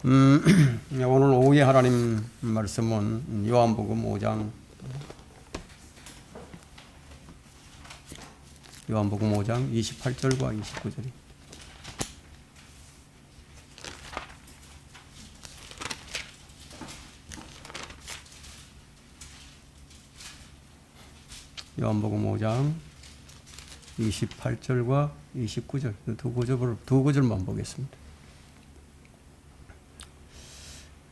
오늘 오후에 하나님 말씀은 요한복음 5장 28절과 29절입니다. 요한복음 5장 28절과 29절 두 구절만 보겠습니다.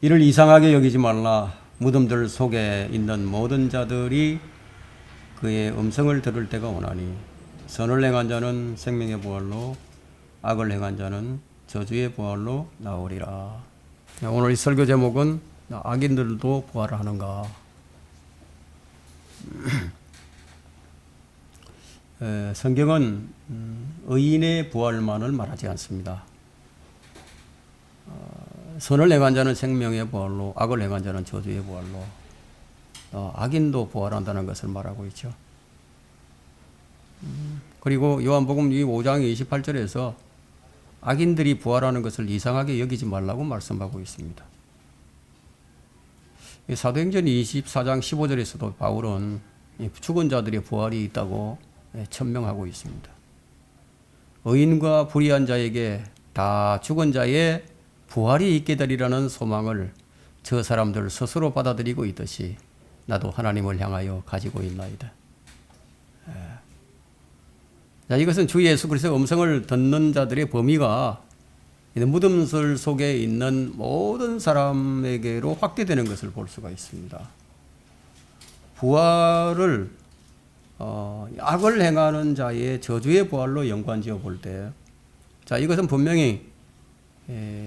이를 이상하게 여기지 말라. 무덤들 속에 있는 모든 자들이 그의 음성을 들을 때가 오나니 선을 행한 자는 생명의 부활로, 악을 행한 자는 저주의 부활로 나오리라. 오늘 이 설교 제목은 악인들도 부활을 하는가. 성경은 의인의 부활만을 말하지 않습니다. 선을 행한 자는 생명의 부활로, 악을 행한 자는 저주의 부활로, 악인도 부활한다는 것을 말하고 있죠. 그리고 요한복음 5장 28절에서 악인들이 부활하는 것을 이상하게 여기지 말라고 말씀하고 있습니다. 사도행전 24장 15절에서도 바울은 죽은 자들의 부활이 있다고 천명하고 있습니다. 의인과 불의한 자에게 다 죽은 자의 부활이 있게 되리라는 소망을 저 사람들 스스로 받아들이고 있듯이 나도 하나님을 향하여 가지고 있나이다. 자, 이것은 주 예수 그리스도의 음성을 듣는 자들의 범위가 무덤설 속에 있는 모든 사람에게로 확대되는 것을 볼 수가 있습니다. 부활을 악을 행하는 자의 저주의 부활로 연관지어 볼 때, 자, 이것은 분명히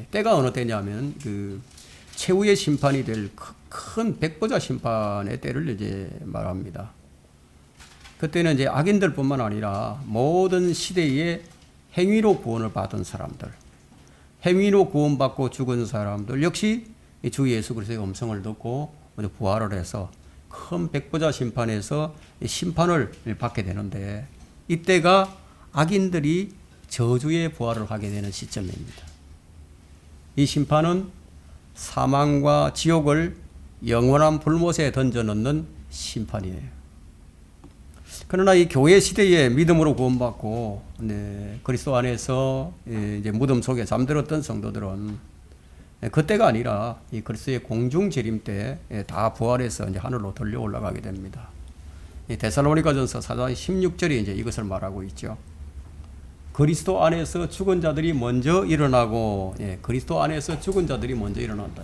때가 어느 때냐면 그 최후의 심판이 될 큰 백보자 심판의 때를 이제 말합니다. 그때는 이제 악인들뿐만 아니라 모든 시대의 행위로 구원을 받은 사람들, 행위로 구원받고 죽은 사람들 역시 주 예수 그리스도의 음성을 듣고 부활을 해서 큰 백보자 심판에서 심판을 받게 되는데, 이때가 악인들이 저주의 부활을 하게 되는 시점입니다. 이 심판은 사망과 지옥을 영원한 불못에 던져넣는 심판이에요. 그러나 이 교회 시대에 믿음으로 구원받고 그리스도 안에서 이제 무덤 속에 잠들었던 성도들은 그때가 아니라 이 그리스도의 공중 재림 때 다 부활해서 이제 하늘로 들려 올라가게 됩니다. 이 데살로니가전서 4장 16절이 이제 이것을 말하고 있죠. 그리스도 안에서 죽은 자들이 먼저 일어나고, 그리스도 안에서 죽은 자들이 먼저 일어난다.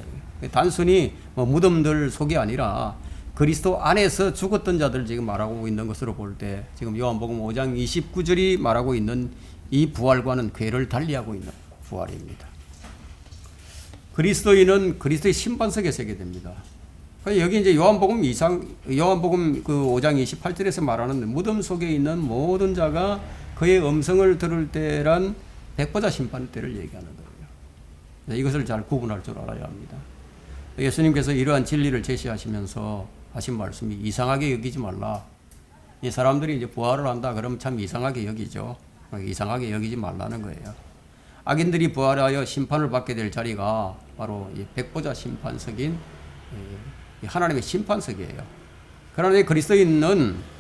단순히 무덤들 속이 아니라 그리스도 안에서 죽었던 자들 지금 말하고 있는 것으로 볼 때, 지금 요한복음 5장 29절이 말하고 있는 이 부활과는 궤를 달리하고 있는 부활입니다. 그리스도인은 그리스도의 심판석에 서게 됩니다. 여기 이제 요한복음 그 5장 28절에서 말하는 무덤 속에 있는 모든 자가 그의 음성을 들을 때란 백보자 심판 때를 얘기하는 거예요. 이것을 잘 구분할 줄 알아야 합니다. 예수님께서 이러한 진리를 제시하시면서 하신 말씀이 이상하게 여기지 말라. 이 사람들이 이제 부활을 한다 그러면 참 이상하게 여기죠. 이상하게 여기지 말라는 거예요. 악인들이 부활하여 심판을 받게 될 자리가 바로 이 백보자 심판석인 하나님의 심판석이에요. 그러나 그리스도인은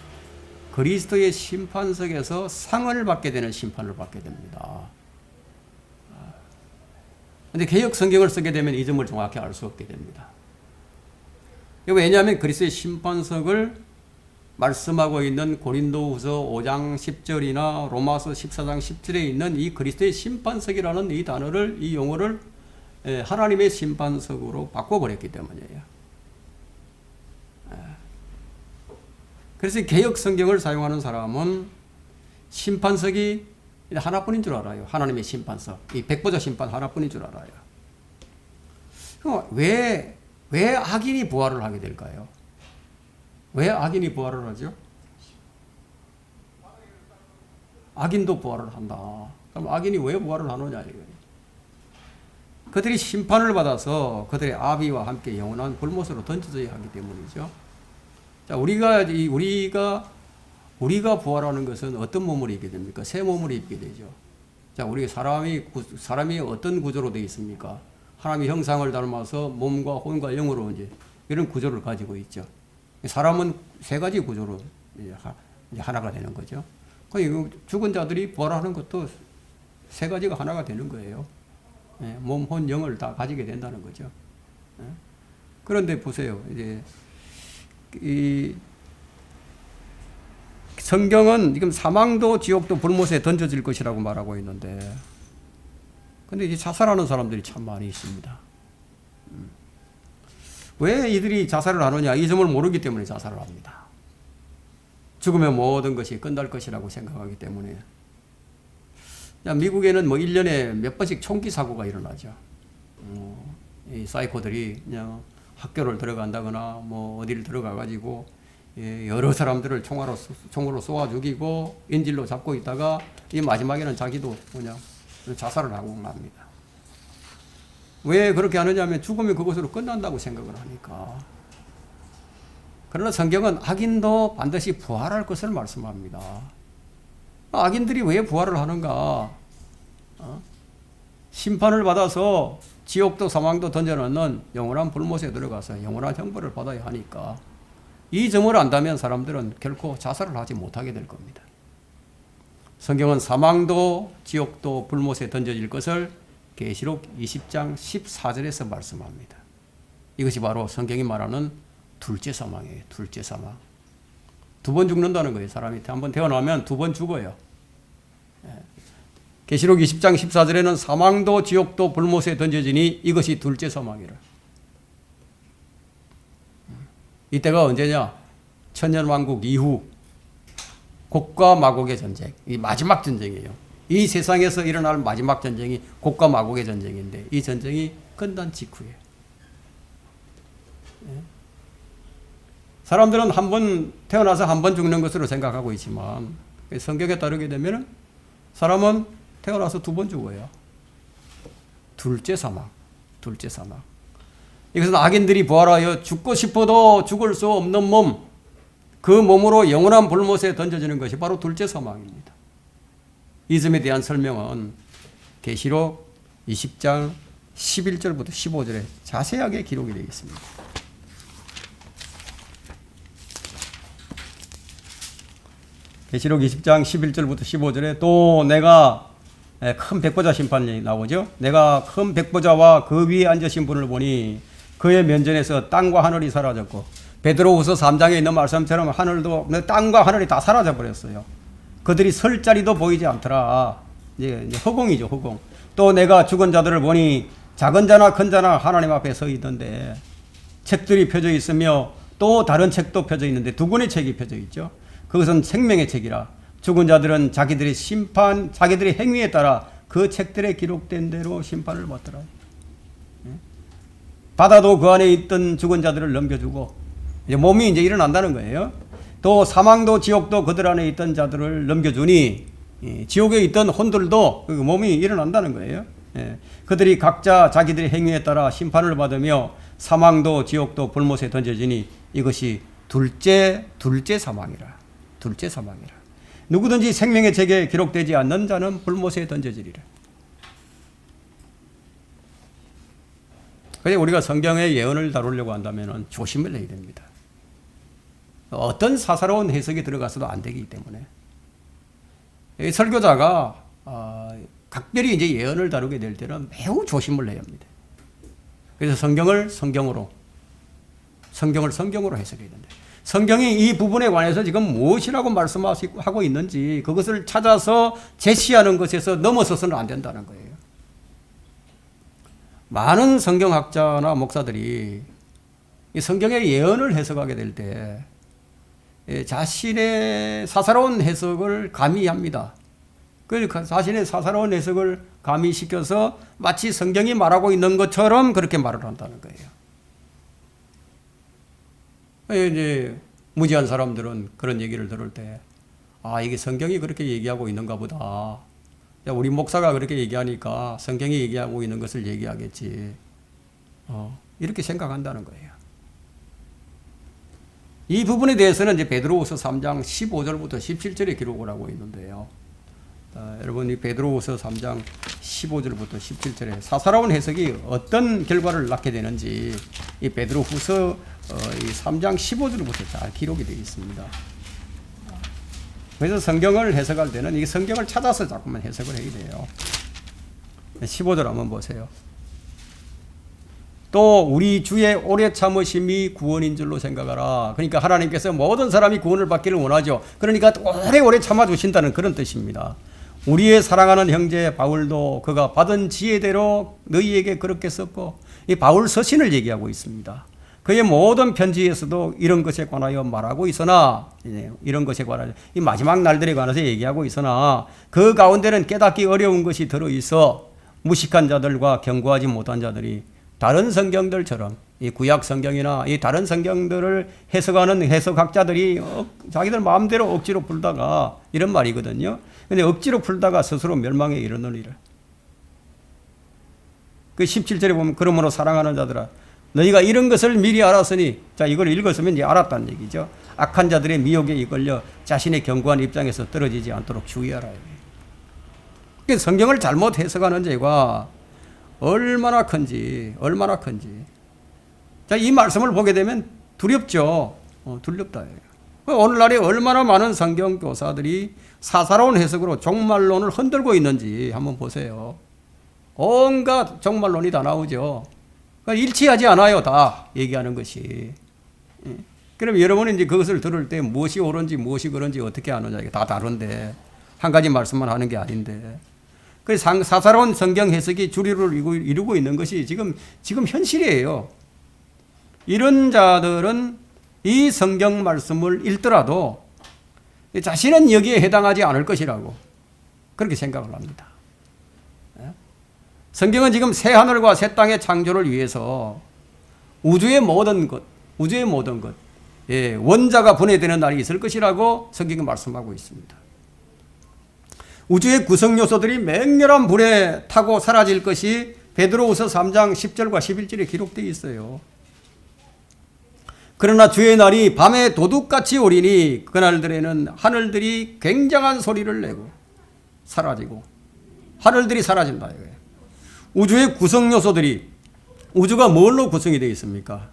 그리스도의 심판석에서 상을 받게 되는 심판을 받게 됩니다. 그런데 개역 성경을 쓰게 되면 이 점을 정확히 알 수 없게 됩니다. 왜냐하면 그리스도의 심판석을 말씀하고 있는 고린도후서 5장 10절이나 로마서 14장 10절에 있는 이 그리스도의 심판석이라는 이 단어를, 이 용어를 하나님의 심판석으로 바꿔버렸기 때문이에요. 그래서 개역 성경을 사용하는 사람은 심판석이 하나뿐인 줄 알아요. 하나님의 심판석, 이 백보자 심판 하나뿐인 줄 알아요. 그럼 왜 악인이 부활을 하게 될까요? 왜 악인이 부활을 하죠? 악인도 부활을 한다. 그럼 악인이 왜 부활을 하느냐 이거예요. 그들이 심판을 받아서 그들의 아비와 함께 영원한 불못으로 던져져야 하기 때문이죠. 자, 우리가 부활하는 것은 어떤 몸을 입게 됩니까? 새 몸을 입게 되죠. 자, 우리 사람이 어떤 구조로 되어 있습니까? 하나님의 형상을 닮아서 몸과 혼과 영으로 이제 이런 구조를 가지고 있죠. 사람은 세 가지 구조로 이제 하나가 되는 거죠. 그 죽은 자들이 부활하는 것도 세 가지가 하나가 되는 거예요. 몸, 혼, 영을 다 가지게 된다는 거죠. 그런데 보세요. 이제 이 성경은 지금 사망도 지옥도 불못에 던져질 것이라고 말하고 있는데, 근데 이제 자살하는 사람들이 참 많이 있습니다. 왜 이들이 자살을 하느냐? 이 점을 모르기 때문에 자살을 합니다. 죽으면 모든 것이 끝날 것이라고 생각하기 때문에. 미국에는 뭐 1년에 몇 번씩 총기 사고가 일어나죠. 이 사이코들이 그냥 학교를 들어간다거나 뭐 어디를 들어가 가지고 여러 사람들을 총으로 쏘아 죽이고 인질로 잡고 있다가 이 마지막에는 자기도 그냥 자살을 하고 맙니다. 왜 그렇게 하느냐 하면 죽으면 그것으로 끝난다고 생각을 하니까. 그러나 성경은 악인도 반드시 부활할 것을 말씀합니다. 악인들이 왜 부활을 하는가? 심판을 받아서 지옥도 사망도 던져놓는 영원한 불못에 들어가서 영원한 형벌을 받아야 하니까 이 점을 안다면 사람들은 결코 자살을 하지 못하게 될 겁니다. 성경은 사망도 지옥도 불못에 던져질 것을 계시록 20장 14절에서 말씀합니다. 이것이 바로 성경이 말하는 둘째 사망이에요. 둘째 사망. 두 번 죽는다는 거예요. 사람이 한번 태어나면 두 번 죽어요. 계시록 20장 14절에는 사망도 지옥도 불못에 던져지니 이것이 둘째 사망이라. 이때가 언제냐? 천년왕국 이후 곡과 마곡의 전쟁. 이 마지막 전쟁이에요. 이 세상에서 일어날 마지막 전쟁이 곡과 마곡의 전쟁인데 이 전쟁이 끝난 직후에. 사람들은 한 번 태어나서 한 번 죽는 것으로 생각하고 있지만 성경에 따르게 되면 사람은 태어나서 두 번 죽어요. 둘째 사망. 둘째 사망. 이것은 악인들이 부활하여 죽고 싶어도 죽을 수 없는 몸, 그 몸으로 영원한 불못에 던져지는 것이 바로 둘째 사망입니다. 이 점에 대한 설명은 계시록 20장 11절부터 15절에 자세하게 기록이 되어 있습니다. 계시록 20장 11절부터 15절에 또 내가 큰 백보자 심판이 나오죠. 내가 큰 백보자와 그 위에 앉으신 분을 보니 그의 면전에서 땅과 하늘이 사라졌고, 베드로후서 3장에 있는 말씀처럼 하늘도 땅과 하늘이 다 사라져 버렸어요. 그들이 설 자리도 보이지 않더라. 이제 허공이죠, 허공. 또 내가 죽은 자들을 보니 작은 자나 큰 자나 하나님 앞에 서 있던데 책들이 펴져 있으며 또 다른 책도 펴져 있는데 두 권의 책이 펴져 있죠. 그것은 생명의 책이라. 죽은 자들은 자기들의 행위에 따라 그 책들에 기록된 대로 심판을 받더라. 바다도 그 안에 있던 죽은 자들을 넘겨주고 이제 몸이 이제 일어난다는 거예요. 또 사망도 지옥도 그들 안에 있던 자들을 넘겨주니 지옥에 있던 혼들도 그 몸이 일어난다는 거예요. 그들이 각자 자기들의 행위에 따라 심판을 받으며 사망도 지옥도 불못에 던져지니 이것이 둘째 사망이라. 둘째 사망이라. 누구든지 생명의 책에 기록되지 않는 자는 불못에 던져지리라. 그래서 우리가 성경의 예언을 다루려고 한다면 조심을 해야 됩니다. 어떤 사사로운 해석이 들어가서도 안 되기 때문에 설교자가 각별히 이제 예언을 다루게 될 때는 매우 조심을 해야 합니다. 그래서 성경을 성경으로 해석해야 된다. 성경이 이 부분에 관해서 지금 무엇이라고 말씀하고 있는지 그것을 찾아서 제시하는 것에서 넘어서서는 안 된다는 거예요. 많은 성경학자나 목사들이 이 성경의 예언을 해석하게 될 때 자신의 사사로운 해석을 가미합니다. 그 자신의 사사로운 해석을 가미시켜서 마치 성경이 말하고 있는 것처럼 그렇게 말을 한다는 거예요. 이제 무지한 사람들은 그런 얘기를 들을 때, 이게 성경이 그렇게 얘기하고 있는가 보다. 우리 목사가 그렇게 얘기하니까 성경이 얘기하고 있는 것을 얘기하겠지. 이렇게 생각한다는 거예요. 이 부분에 대해서는 이제 베드로후서 3장 15절부터 17절에 기록을 하고 있는데요. 여러분 이 베드로후서 3장 15절부터 17절에 사사로운 해석이 어떤 결과를 낳게 되는지 이 베드로후서 이 3장 15절부터 잘 기록이 되어 있습니다. 그래서 성경을 해석할 때는 이 성경을 찾아서 자꾸만 해석을 해야 돼요. 15절 한번 보세요. 또 우리 주의 오래 참으심이 구원인 줄로 생각하라. 그러니까 하나님께서 모든 사람이 구원을 받기를 원하죠. 그러니까 오래오래 참아주신다는 그런 뜻입니다. 우리의 사랑하는 형제 바울도 그가 받은 지혜대로 너희에게 그렇게 썼고, 이 바울 서신을 얘기하고 있습니다. 그의 모든 편지에서도 이런 것에 관하여 말하고 있으나, 이런 것에 관하여 이 마지막 날들에 관해서 얘기하고 있으나 그 가운데는 깨닫기 어려운 것이 들어있어 무식한 자들과 경고하지 못한 자들이 다른 성경들처럼 이 구약 성경이나 이 다른 성경들을 해석하는 해석학자들이 자기들 마음대로 억지로 풀다가 이런 말이거든요. 근데 억지로 풀다가 스스로 멸망에 이르느니라. 그 17절에 보면 그러므로 사랑하는 자들아 너희가 이런 것을 미리 알았으니, 자 이걸 읽었으면 이제 알았다는 얘기죠. 악한 자들의 미혹에 이끌려 자신의 견고한 입장에서 떨어지지 않도록 주의하라. 그러니까 성경을 잘못 해석하는 죄가 얼마나 큰지. 자, 이 말씀을 보게 되면 두렵죠. 두렵다. 오늘날에 얼마나 많은 성경 교사들이 사사로운 해석으로 종말론을 흔들고 있는지 한번 보세요. 온갖 종말론이 다 나오죠. 일치하지 않아요. 다 얘기하는 것이. 그럼 여러분은 이제 그것을 들을 때 무엇이 옳은지 무엇이 그런지 어떻게 아느냐. 이게 다 다른데 한 가지 말씀만 하는 게 아닌데. 그래서 사사로운 성경 해석이 주류를 이루고 있는 것이 지금 현실이에요. 이런 자들은 이 성경 말씀을 읽더라도 자신은 여기에 해당하지 않을 것이라고 그렇게 생각을 합니다. 성경은 지금 새 하늘과 새 땅의 창조를 위해서 우주의 모든 것, 원자가 분해되는 날이 있을 것이라고 성경이 말씀하고 있습니다. 우주의 구성 요소들이 맹렬한 불에 타고 사라질 것이 베드로후서 3장 10절과 11절에 기록되어 있어요. 그러나 주의 날이 밤에 도둑같이 오리니 그날들에는 하늘들이 굉장한 소리를 내고 사라지고, 하늘들이 사라진다 이거예요. 우주의 구성 요소들이, 우주가 뭘로 구성이 되어 있습니까?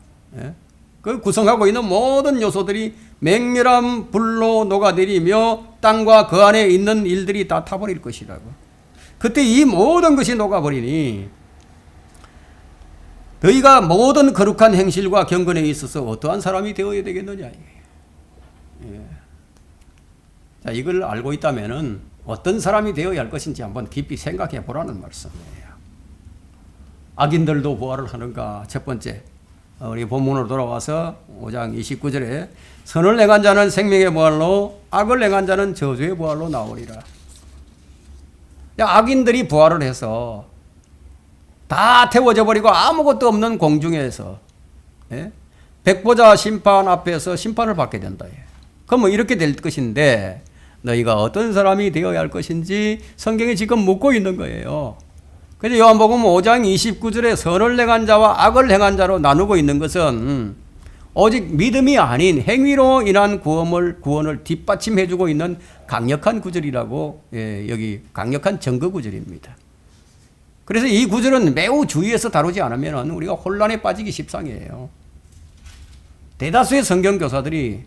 그 구성하고 있는 모든 요소들이 맹렬한 불로 녹아내리며 땅과 그 안에 있는 일들이 다 타버릴 것이라고. 그때 이 모든 것이 녹아버리니 너희가 모든 거룩한 행실과 경건에 있어서 어떠한 사람이 되어야 되겠느냐. 자, 이걸 알고 있다면은 어떤 사람이 되어야 할 것인지 한번 깊이 생각해 보라는 말씀이에요. 악인들도 부활을 하는가? 첫 번째, 우리 본문으로 돌아와서 5장 29절에 선을 행한 자는 생명의 부활로 악을 행한 자는 저주의 부활로 나오리라. 악인들이 부활을 해서 다 태워져 버리고 아무것도 없는 공중에서 백보자 심판 앞에서 심판을 받게 된다. 그럼 뭐 이렇게 될 것인데 너희가 어떤 사람이 되어야 할 것인지 성경이 지금 묻고 있는 거예요. 그래서 요한복음 5장 29절에 선을 행한 자와 악을 행한 자로 나누고 있는 것은 오직 믿음이 아닌 행위로 인한 구원을 뒷받침해주고 있는 강력한 구절이라고, 여기 강력한 증거 구절입니다. 그래서 이 구절은 매우 주의해서 다루지 않으면 우리가 혼란에 빠지기 십상이에요. 대다수의 성경 교사들이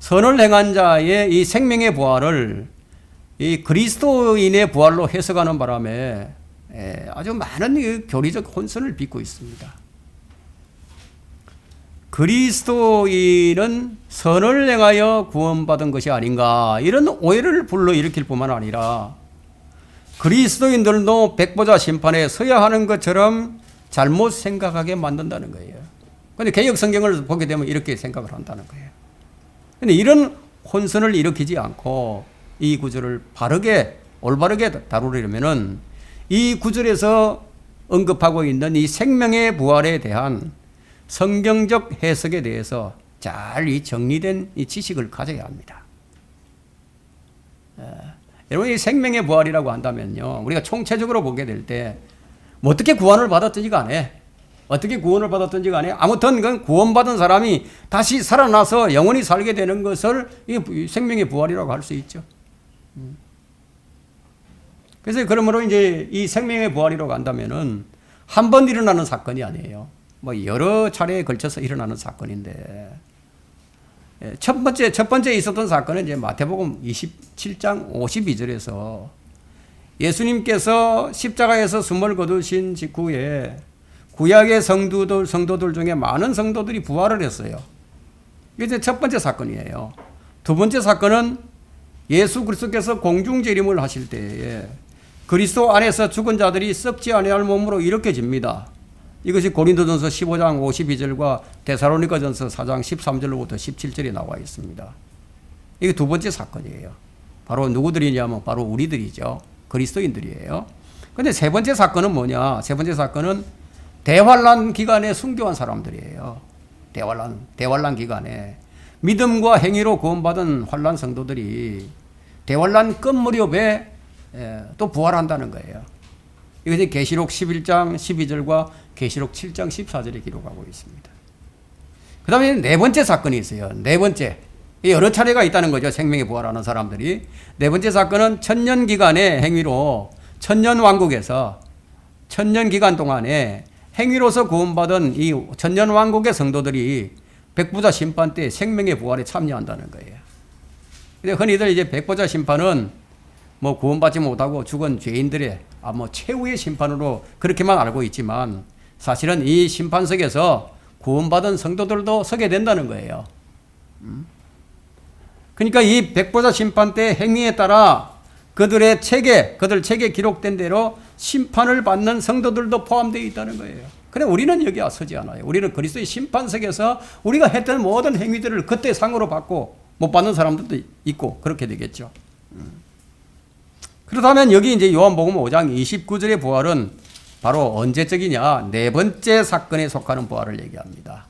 선을 행한 자의 이 생명의 부활을 이 그리스도인의 부활로 해석하는 바람에 아주 많은 교리적 혼선을 빚고 있습니다. 그리스도인은 선을 행하여 구원받은 것이 아닌가, 이런 오해를 불러일으킬 뿐만 아니라 그리스도인들도 백보자 심판에 서야 하는 것처럼 잘못 생각하게 만든다는 거예요. 그런데 개역 성경을 보게 되면 이렇게 생각을 한다는 거예요. 그런데 이런 혼선을 일으키지 않고 이 구절을 바르게, 올바르게 다루려면은 이 구절에서 언급하고 있는 이 생명의 부활에 대한 성경적 해석에 대해서 잘 이 정리된 이 지식을 가져야 합니다. 여러분, 이 생명의 부활이라고 한다면요, 우리가 총체적으로 보게 될 때 뭐 어떻게 구원을 받았든지 간에, 아무튼 그 구원받은 사람이 다시 살아나서 영원히 살게 되는 것을 이 생명의 부활이라고 할 수 있죠. 그래서 그러므로 이제 이 생명의 부활이라고 한다면은 한 번 일어나는 사건이 아니에요. 뭐 여러 차례에 걸쳐서 일어나는 사건인데, 첫 번째 있었던 사건은 이제 마태복음 27장 52절에서 예수님께서 십자가에서 숨을 거두신 직후에 구약의 성도들 중에 많은 성도들이 부활을 했어요. 이게 첫 번째 사건이에요. 두 번째 사건은 예수 그리스도께서 공중재림을 하실 때에 그리스도 안에서 죽은 자들이 썩지 아니할 몸으로 일으켜집니다. 이것이 고린도전서 15장 52절과 데살로니가전서 4장 13절로부터 17절에 나와 있습니다. 이게 두 번째 사건이에요. 바로 누구들이냐면 바로 우리들이죠. 그리스도인들이에요. 근데 세 번째 사건은 뭐냐? 세 번째 사건은 대환란 기간에 순교한 사람들이에요. 대환란 기간에 믿음과 행위로 구원받은 환란 성도들이 대환란 끝 무렵에 또 부활한다는 거예요. 이것이 계시록 11장 12절과 계시록 7장 14절에 기록하고 있습니다. 그 다음에 네 번째 사건이 있어요. 네 번째. 여러 차례가 있다는 거죠. 생명에 부활하는 사람들이. 네 번째 사건은 천년 기간의 행위로 천년왕국에서 천년 기간 동안에 행위로서 구원받은 이 천년왕국의 성도들이 백보자 심판 때 생명의 부활에 참여한다는 거예요. 근데 흔히들 이제 백보자 심판은 뭐 구원받지 못하고 죽은 죄인들의 최후의 심판으로 그렇게만 알고 있지만 사실은 이 심판석에서 구원받은 성도들도 서게 된다는 거예요. 그러니까 이 백보자 심판 때 행위에 따라 그들 책에 기록된 대로 심판을 받는 성도들도 포함되어 있다는 거예요. 그런데 우리는 여기 서지 않아요. 우리는 그리스도의 심판석에서 우리가 했던 모든 행위들을 그때 상으로 받고 못 받는 사람들도 있고 그렇게 되겠죠. 그렇다면 여기 이제 요한복음 5장 29절의 부활은 바로 언제적이냐? 네 번째 사건에 속하는 부활을 얘기합니다.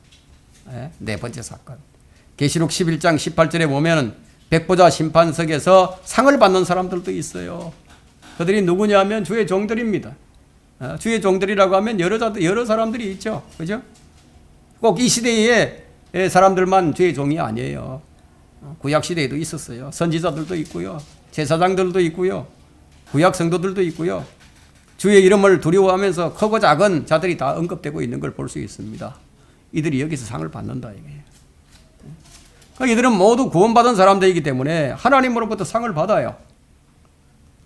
네 번째 사건. 계시록 11장 18절에 보면 백보자 심판석에서 상을 받는 사람들도 있어요. 그들이 누구냐면 주의 종들입니다. 주의 종들이라고 하면 여러 사람들이 있죠. 그죠? 꼭 이 시대의 사람들만 주의 종이 아니에요. 구약 시대에도 있었어요. 선지자들도 있고요. 제사장들도 있고요. 구약 성도들도 있고요. 주의 이름을 두려워하면서 크고 작은 자들이 다 언급되고 있는 걸 볼 수 있습니다. 이들이 여기서 상을 받는다 이거예요. 그러니까 이들은 모두 구원받은 사람들이기 때문에 하나님으로부터 상을 받아요.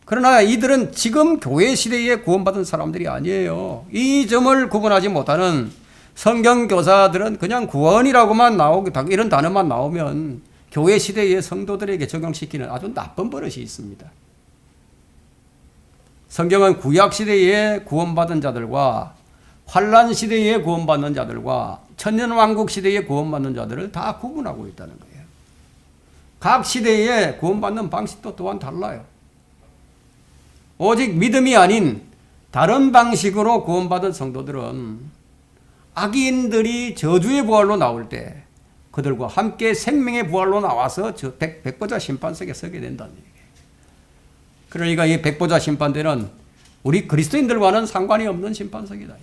그러나 이들은 지금 교회 시대에 구원받은 사람들이 아니에요. 이 점을 구분하지 못하는 성경 교사들은 그냥 구원이라고만 나오고 이런 단어만 나오면 교회 시대의 성도들에게 적용시키는 아주 나쁜 버릇이 있습니다. 성경은 구약 시대에 구원받은 자들과 환란 시대에 구원받는 자들과 천년왕국 시대에 구원받는 자들을 다 구분하고 있다는 거예요. 각 시대에 구원받는 방식도 또한 달라요. 오직 믿음이 아닌 다른 방식으로 구원받은 성도들은 악인들이 저주의 부활로 나올 때 그들과 함께 생명의 부활로 나와서 저 백보자 심판석에 서게 된다는 얘기예요. 그러니까 이 백보자 심판대는 우리 그리스도인들과는 상관이 없는 심판석이다.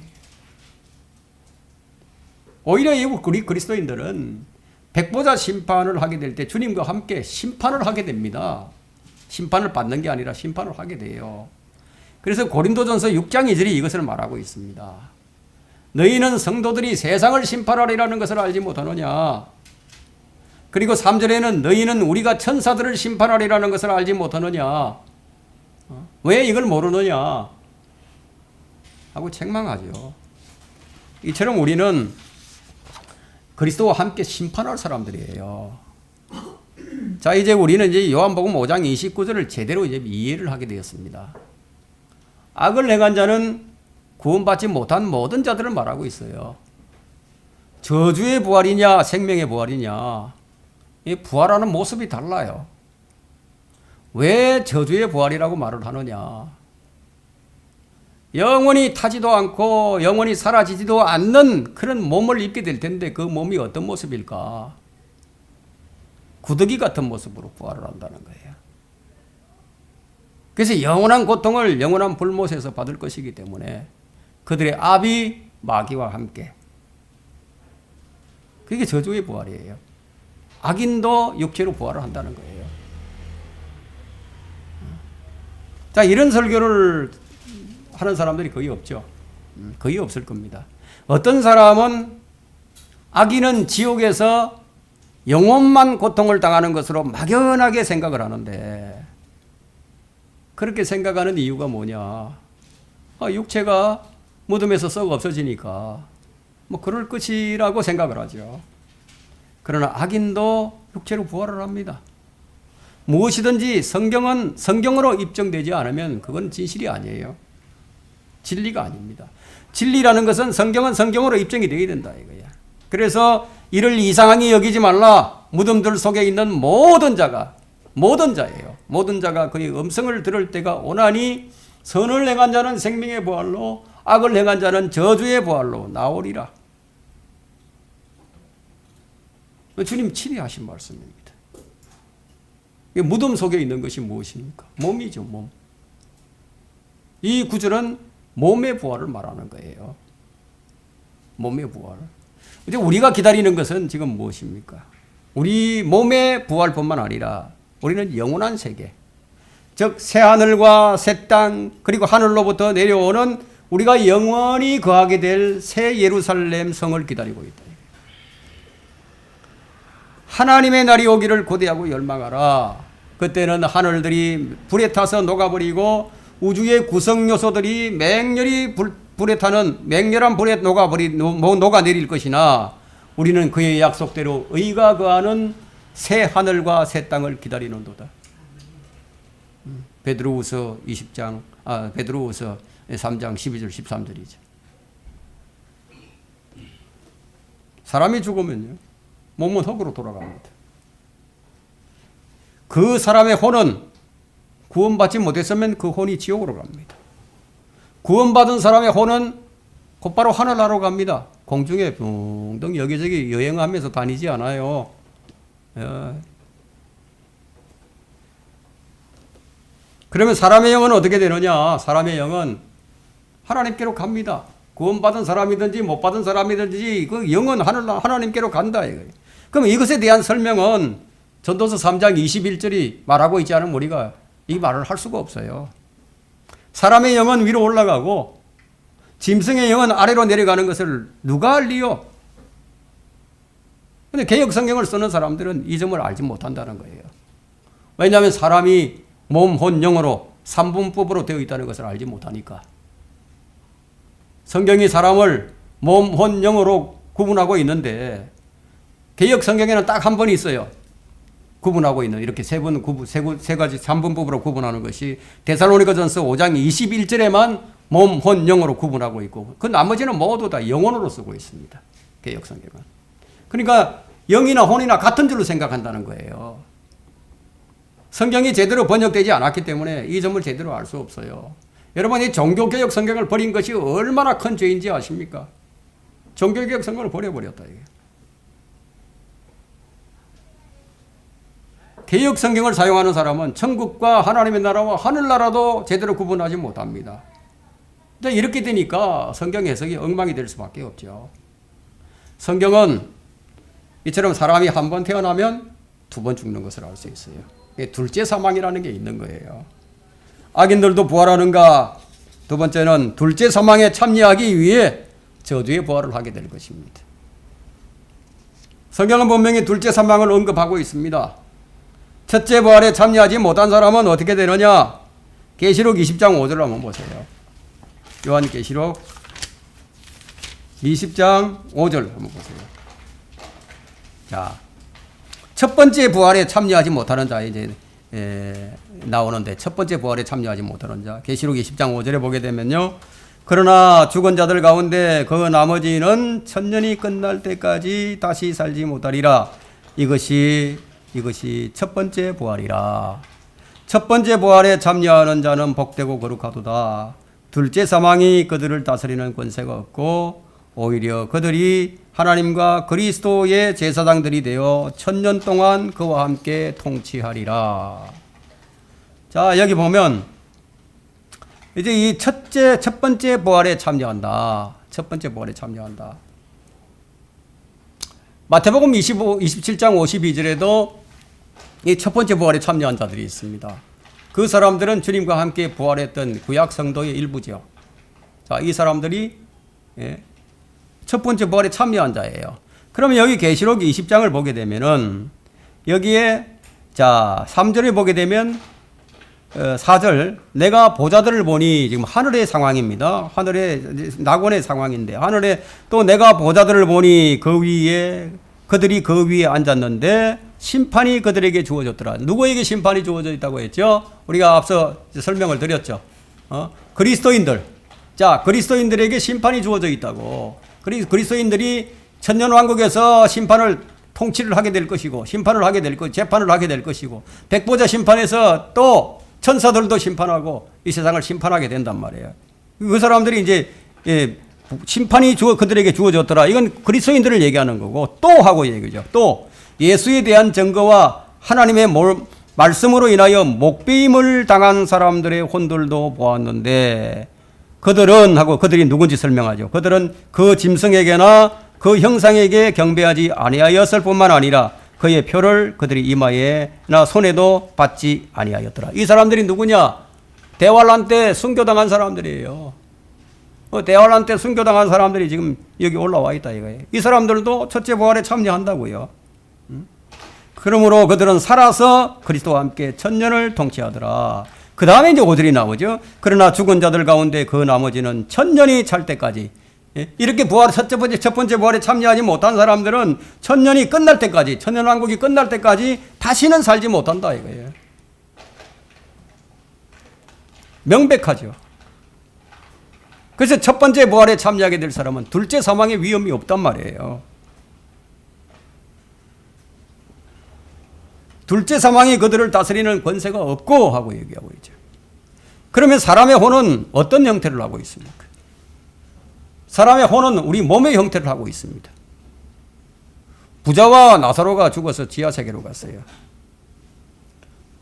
오히려 우리 그리스도인들은 백보자 심판을 하게 될 때 주님과 함께 심판을 하게 됩니다. 심판을 받는 게 아니라 심판을 하게 돼요. 그래서 고린도전서 6장 2절이 이것을 말하고 있습니다. 너희는 성도들이 세상을 심판하리라는 것을 알지 못하느냐. 그리고 3절에는 너희는 우리가 천사들을 심판하리라는 것을 알지 못하느냐. 왜 이걸 모르느냐 하고 책망하죠. 이처럼 우리는 그리스도와 함께 심판할 사람들이에요. 자, 이제 우리는 이제 요한복음 5장 29절을 제대로 이제 이해를 하게 되었습니다. 악을 행한 자는 구원받지 못한 모든 자들을 말하고 있어요. 저주의 부활이냐 생명의 부활이냐, 이 부활하는 모습이 달라요. 왜 저주의 부활이라고 말을 하느냐? 영원히 타지도 않고 영원히 사라지지도 않는 그런 몸을 입게 될 텐데 그 몸이 어떤 모습일까? 구더기 같은 모습으로 부활을 한다는 거예요. 그래서 영원한 고통을 영원한 불못에서 받을 것이기 때문에 그들의 압이 마귀와 함께, 그게 저주의 부활이에요. 악인도 육체로 부활을 한다는 거예요. 자, 이런 설교를 하는 사람들이 거의 없죠. 거의 없을 겁니다. 어떤 사람은 악인은 지옥에서 영혼만 고통을 당하는 것으로 막연하게 생각을 하는데, 그렇게 생각하는 이유가 뭐냐? 육체가 무덤에서 썩어 없어지니까 뭐 그럴 것이라고 생각을 하죠. 그러나 악인도 육체로 부활을 합니다. 무엇이든지 성경은 성경으로 입증되지 않으면 그건 진실이 아니에요. 진리가 아닙니다. 진리라는 것은 성경은 성경으로 입증이 되어야 된다 이거야. 그래서 이를 이상하게 여기지 말라. 무덤들 속에 있는 모든 자예요. 모든 자가 그의 음성을 들을 때가 오나니 선을 행한 자는 생명의 부활로, 악을 행한 자는 저주의 부활로 나오리라. 주님 친히 하신 말씀입니다. 무덤 속에 있는 것이 무엇입니까? 몸이죠, 몸. 이 구절은 몸의 부활을 말하는 거예요. 몸의 부활. 이제 우리가 기다리는 것은 지금 무엇입니까? 우리 몸의 부활뿐만 아니라 우리는 영원한 세계, 즉 새하늘과 새 땅, 그리고 하늘로부터 내려오는 우리가 영원히 거하게 될 새 예루살렘 성을 기다리고 있다. 하나님의 날이 오기를 고대하고 열망하라. 그때는 하늘들이 불에 타서 녹아버리고 우주의 구성 요소들이 맹렬한 불에 녹아내릴 것이나 우리는 그의 약속대로 의가 거하는 새 하늘과 새 땅을 기다리는도다. 베드로후서 3장 12절 13절이죠. 사람이 죽으면요, 몸은 흙으로 돌아갑니다. 그 사람의 혼은 구원받지 못했으면 그 혼이 지옥으로 갑니다. 구원받은 사람의 혼은 곧바로 하늘나라로 갑니다. 공중에 붕덩 여기저기 여행하면서 다니지 않아요. 그러면 사람의 영은 어떻게 되느냐? 사람의 영은 하나님께로 갑니다. 구원받은 사람이든지 못 받은 사람이든지 그 영은 하나님께로 간다. 그럼 이것에 대한 설명은 전도서 3장 21절이 말하고 있지 않으면 우리가 이 말을 할 수가 없어요. 사람의 영은 위로 올라가고 짐승의 영은 아래로 내려가는 것을 누가 알리요? 근데 개역 성경을 쓰는 사람들은 이 점을 알지 못한다는 거예요. 왜냐하면 사람이 몸, 혼, 영으로 삼분법으로 되어 있다는 것을 알지 못하니까. 성경이 사람을 몸, 혼, 영으로 구분하고 있는데 개역 성경에는 딱 한 번 있어요. 구분하고 있는 이렇게 세 가지 삼분법으로 구분하는 것이 데살로니가전서 5장 21절에만 몸, 혼, 영으로 구분하고 있고 그 나머지는 모두 다 영혼으로 쓰고 있습니다. 개역 성경은. 그러니까 영이나 혼이나 같은 줄로 생각한다는 거예요. 성경이 제대로 번역되지 않았기 때문에 이 점을 제대로 알 수 없어요. 여러분, 이 종교개혁 성경을 버린 것이 얼마나 큰 죄인지 아십니까? 종교개혁 성경을 버려버렸다. 이게. 개혁 성경을 사용하는 사람은 천국과 하나님의 나라와 하늘나라도 제대로 구분하지 못합니다. 이렇게 되니까 성경 해석이 엉망이 될 수밖에 없죠. 성경은 이처럼 사람이 한 번 태어나면 두 번 죽는 것을 알 수 있어요. 둘째 사망이라는 게 있는 거예요. 악인들도 부활하는가? 두 번째는 둘째 사망에 참여하기 위해 저주의 부활을 하게 될 것입니다. 성경은 분명히 둘째 사망을 언급하고 있습니다. 첫째 부활에 참여하지 못한 사람은 어떻게 되느냐? 계시록 20장 5절을 한번 보세요. 요한계시록 20장 5절 한번 보세요. 자, 첫 번째 부활에 참여하지 못하는 자 이제 나오는데 첫 번째 부활에 참여하지 못하는 자 계시록 20장 5절에 보게 되면요. 그러나 죽은 자들 가운데 그 나머지는 천년이 끝날 때까지 다시 살지 못하리라. 이것이 첫 번째 부활이라. 첫 번째 부활에 참여하는 자는 복되고 거룩하도다. 둘째 사망이 그들을 다스리는 권세가 없고 오히려 그들이 하나님과 그리스도의 제사장들이 되어 천년 동안 그와 함께 통치하리라. 자, 여기 보면 이제 이 첫 번째 부활에 참여한다. 첫 번째 부활에 참여한다. 마태복음 27장 52절에도 이 첫 번째 부활에 참여한 자들이 있습니다. 그 사람들은 주님과 함께 부활했던 구약 성도의 일부죠. 자, 이 사람들이 첫 번째 부활에 참여한 자예요. 그러면 여기 계시록 20장을 보게 되면은 여기에 자 3절에 보게 되면 4절 내가 보좌들을 보니 지금 하늘의 상황입니다. 하늘의 낙원의 상황인데 하늘에 또 내가 보좌들을 보니 그 위에 그들이 그 위에 앉았는데 심판이 그들에게 주어졌더라. 누구에게 심판이 주어져 있다고 했죠? 우리가 앞서 설명을 드렸죠. 그리스도인들. 자, 그리스도인들에게 심판이 주어져 있다고. 그리스도인들이 천년왕국에서 심판을 통치를 하게 될 것이고 심판을 하게 될 것, 재판을 하게 될 것이고 백보자 심판에서 또 천사들도 심판하고 이 세상을 심판하게 된단 말이에요. 그 사람들이 이제 심판이 그들에게 주어졌더라. 이건 그리스도인들을 얘기하는 거고 또 하고 얘기죠. 또 예수에 대한 증거와 하나님의 말씀으로 인하여 목배임을 당한 사람들의 혼들도 보았는데 그들은 하고 그들이 누군지 설명하죠. 그들은 그 짐승에게나 그 형상에게 경배하지 아니하였을 뿐만 아니라 그의 표를 그들이 이마에나 손에도 받지 아니하였더라. 이 사람들이 누구냐? 대환란 때 순교당한 사람들이에요. 대환란 때 순교당한 사람들이 지금 여기 올라와 있다 이거예요. 이 사람들도 첫째 부활에 참여한다고요. 그러므로 그들은 살아서 그리스도와 함께 천년을 통치하더라. 그 다음에 이제 5절이 나오죠. 그러나 죽은 자들 가운데 그 나머지는 천년이 찰 때까지 이렇게 첫 번째 부활에 참여하지 못한 사람들은 천년이 끝날 때까지, 천년왕국이 끝날 때까지 다시는 살지 못한다 이거예요. 명백하죠. 그래서 첫 번째 부활에 참여하게 될 사람은 둘째 사망의 위험이 없단 말이에요. 둘째 사망이 그들을 다스리는 권세가 없고 하고 얘기하고 있죠. 그러면 사람의 혼은 어떤 형태를 하고 있습니까? 사람의 혼은 우리 몸의 형태를 하고 있습니다. 부자와 나사로가 죽어서 지하세계로 갔어요.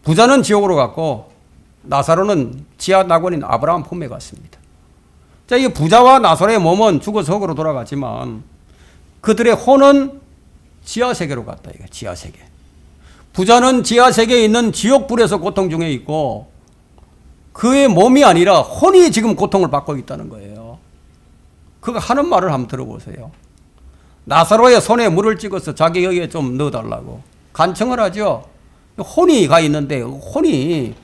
부자는 지옥으로 갔고 나사로는 지하 낙원인 아브라함 품에 갔습니다. 자, 이 부자와 나사로의 몸은 죽어서 흙으로 돌아갔지만 그들의 혼은 지하세계로 갔다. 이거 지하세계. 부자는 지하세계에 있는 지옥불에서 고통 중에 있고 그의 몸이 아니라 혼이 지금 고통을 받고 있다는 거예요. 그거 하는 말을 한번 들어보세요. 나사로의 손에 물을 찍어서 자기 혀에 좀 넣어달라고 간청을 하죠. 혼이 가 있는데 혼이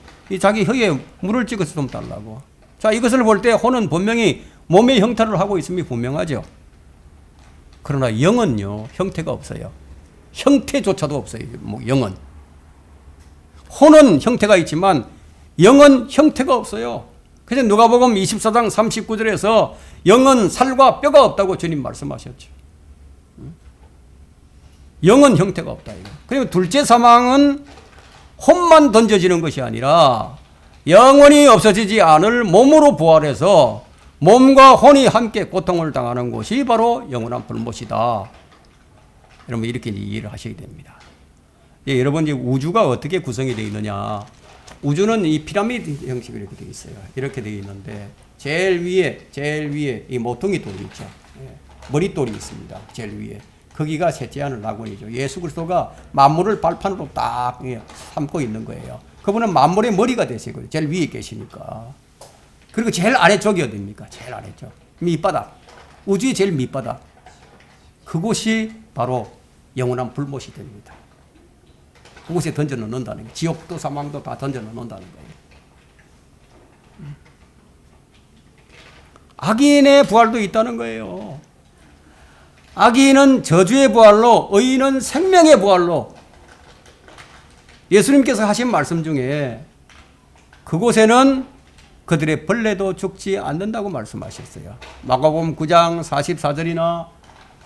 자기 혀에 물을 찍어서 좀 달라고. 자, 이것을 볼 때 혼은 분명히 몸의 형태를 하고 있음이 분명하죠. 그러나 영은요, 형태가 없어요. 형태조차도 없어요. 영은. 혼은 형태가 있지만 영은 형태가 없어요. 그래서 누가복음 24장 39절에서 영은 살과 뼈가 없다고 주님 말씀하셨죠. 영은 형태가 없다. 그리고 둘째 사망은 혼만 던져지는 것이 아니라 영원히 없어지지 않을 몸으로 부활해서 몸과 혼이 함께 고통을 당하는 곳이 바로 영원한 불못이다. 여러분 이렇게 이해를 하셔야 됩니다. 예, 여러분 이제 우주가 어떻게 구성이 되어 있느냐? 우주는 이 피라미드 형식으로 이렇게 되어 있어요. 이렇게 되어 있는데 제일 위에 이 모퉁이 돌이 있죠. 예, 머릿돌이 있습니다. 제일 위에. 거기가 셋째 하늘 낙원이죠. 예수 그리스도가 만물을 발판으로 딱 삼고 있는 거예요. 그분은 만물의 머리가 되시고요. 제일 위에 계시니까. 그리고 제일 아래쪽이 어디입니까? 제일 아래쪽. 밑바닥. 우주의 제일 밑바닥. 그곳이 바로 영원한 불못이 됩니다. 그곳에 던져 넣는다는 거예요. 지옥도 사망도 다 던져 넣는다는 거예요. 악인의 부활도 있다는 거예요. 악인은 저주의 부활로, 의인은 생명의 부활로. 예수님께서 하신 말씀 중에 그곳에는 그들의 벌레도 죽지 않는다고 말씀하셨어요. 마가복음 9장 44절이나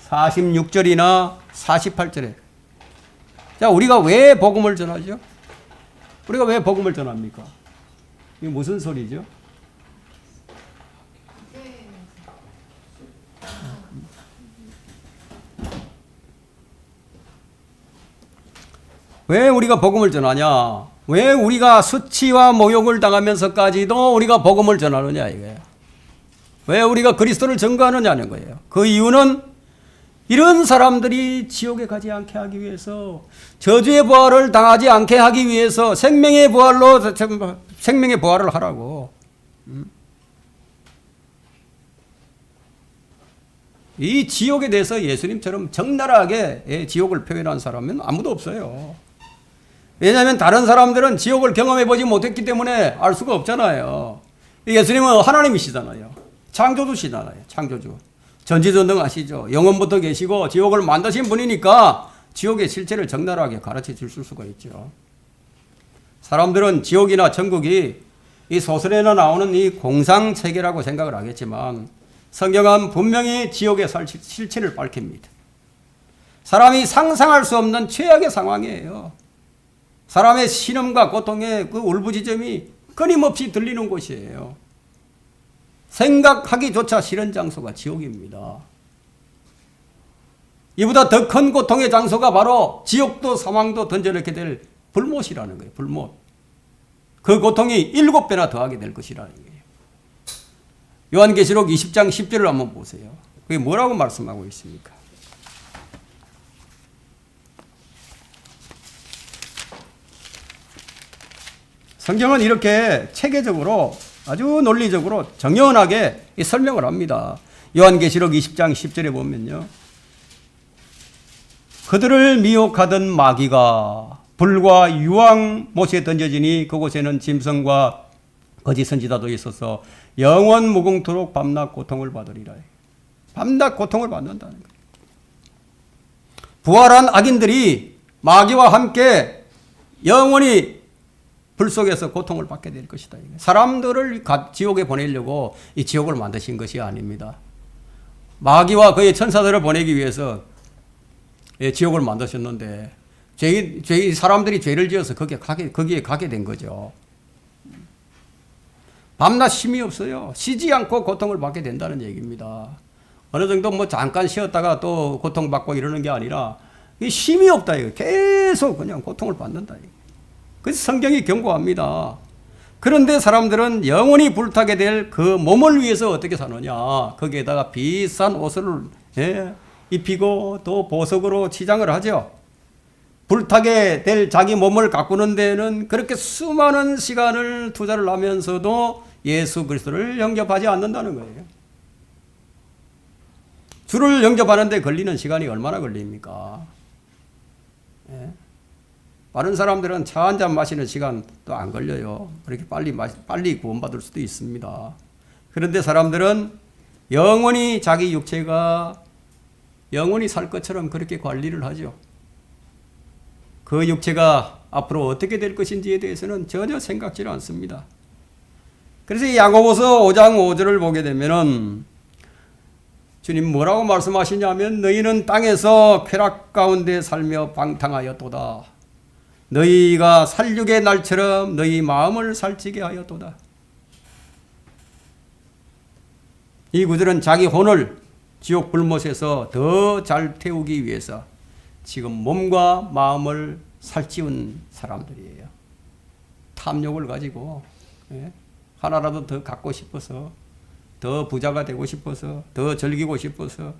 46절이나 48절에. 자, 우리가 왜 복음을 전하죠? 우리가 왜 복음을 전합니까? 이게 무슨 소리죠? 왜 우리가 복음을 전하냐? 왜 우리가 수치와 모욕을 당하면서까지도 우리가 복음을 전하느냐 이거예요. 왜 우리가 그리스도를 증거하느냐는 거예요. 그 이유는 이런 사람들이 지옥에 가지 않게 하기 위해서, 저주의 부활을 당하지 않게 하기 위해서, 생명의 부활로 생명의 부활을 하라고. 이 지옥에 대해서 예수님처럼 적나라하게 지옥을 표현한 사람은 아무도 없어요. 왜냐하면 다른 사람들은 지옥을 경험해 보지 못했기 때문에 알 수가 없잖아요. 예수님은 하나님이시잖아요. 창조주시잖아요. 창조주. 전지전능하시죠. 영원부터 계시고 지옥을 만드신 분이니까 지옥의 실체를 적나라하게 가르쳐 줄 수가 있죠. 사람들은 지옥이나 천국이 이 소설에나 나오는 이 공상체계라고 생각을 하겠지만 성경은 분명히 지옥의 실체를 밝힙니다. 사람이 상상할 수 없는 최악의 상황이에요. 사람의 신음과 고통의 그 울부짖음이 끊임없이 들리는 곳이에요. 생각하기조차 싫은 장소가 지옥입니다. 이보다 더 큰 고통의 장소가 바로 지옥도 사망도 던져넣게 될 불못이라는 거예요. 불못. 그 고통이 7배나 더하게 될 것이라는 거예요. 요한계시록 20장 10절을 한번 보세요. 그게 뭐라고 말씀하고 있습니까? 성경은 이렇게 체계적으로 아주 논리적으로 정연하게 설명을 합니다. 요한계시록 20장 10절에 보면요. 그들을 미혹하던 마귀가 불과 유황못에 던져지니 그곳에는 짐승과 거짓 선지자도 있어서 영원 무궁토록 밤낮 고통을 받으리라. 밤낮 고통을 받는다는 거예요. 부활한 악인들이 마귀와 함께 영원히 불 속에서 고통을 받게 될 것이다. 사람들을 지옥에 보내려고 이 지옥을 만드신 것이 아닙니다. 마귀와 그의 천사들을 보내기 위해서 지옥을 만드셨는데 사람들이 죄를 지어서 거기에 가게 된 거죠. 밤낮 쉼이 없어요. 쉬지 않고 고통을 받게 된다는 얘기입니다. 어느 정도 뭐 잠깐 쉬었다가 또 고통받고 이러는 게 아니라 쉼이 없다. 이거. 계속 그냥 고통을 받는다. 그래서 성경이 경고합니다. 그런데 사람들은 영원히 불타게 될 그 몸을 위해서 어떻게 사느냐. 거기에다가 비싼 옷을 입히고 또 보석으로 치장을 하죠. 불타게 될 자기 몸을 가꾸는 데는 그렇게 수많은 시간을 투자를 하면서도 예수 그리스도를 영접하지 않는다는 거예요. 주를 영접하는 데 걸리는 시간이 얼마나 걸립니까? 다른 사람들은 차 한 잔 마시는 시간도 안 걸려요. 그렇게 빨리 구원받을 수도 있습니다. 그런데 사람들은 영원히 자기 육체가 영원히 살 것처럼 그렇게 관리를 하죠. 그 육체가 앞으로 어떻게 될 것인지에 대해서는 전혀 생각지를 않습니다. 그래서 이 야고보서 5장 5절을 보게 되면은 주님 뭐라고 말씀하시냐면 너희는 땅에서 쾌락 가운데 살며 방탕하였도다. 너희가 살육의 날처럼 너희 마음을 살찌게 하였도다. 이 구절은 자기 혼을 지옥 불못에서 더 잘 태우기 위해서 지금 몸과 마음을 살찌운 사람들이에요. 탐욕을 가지고 하나라도 더 갖고 싶어서, 더 부자가 되고 싶어서, 더 즐기고 싶어서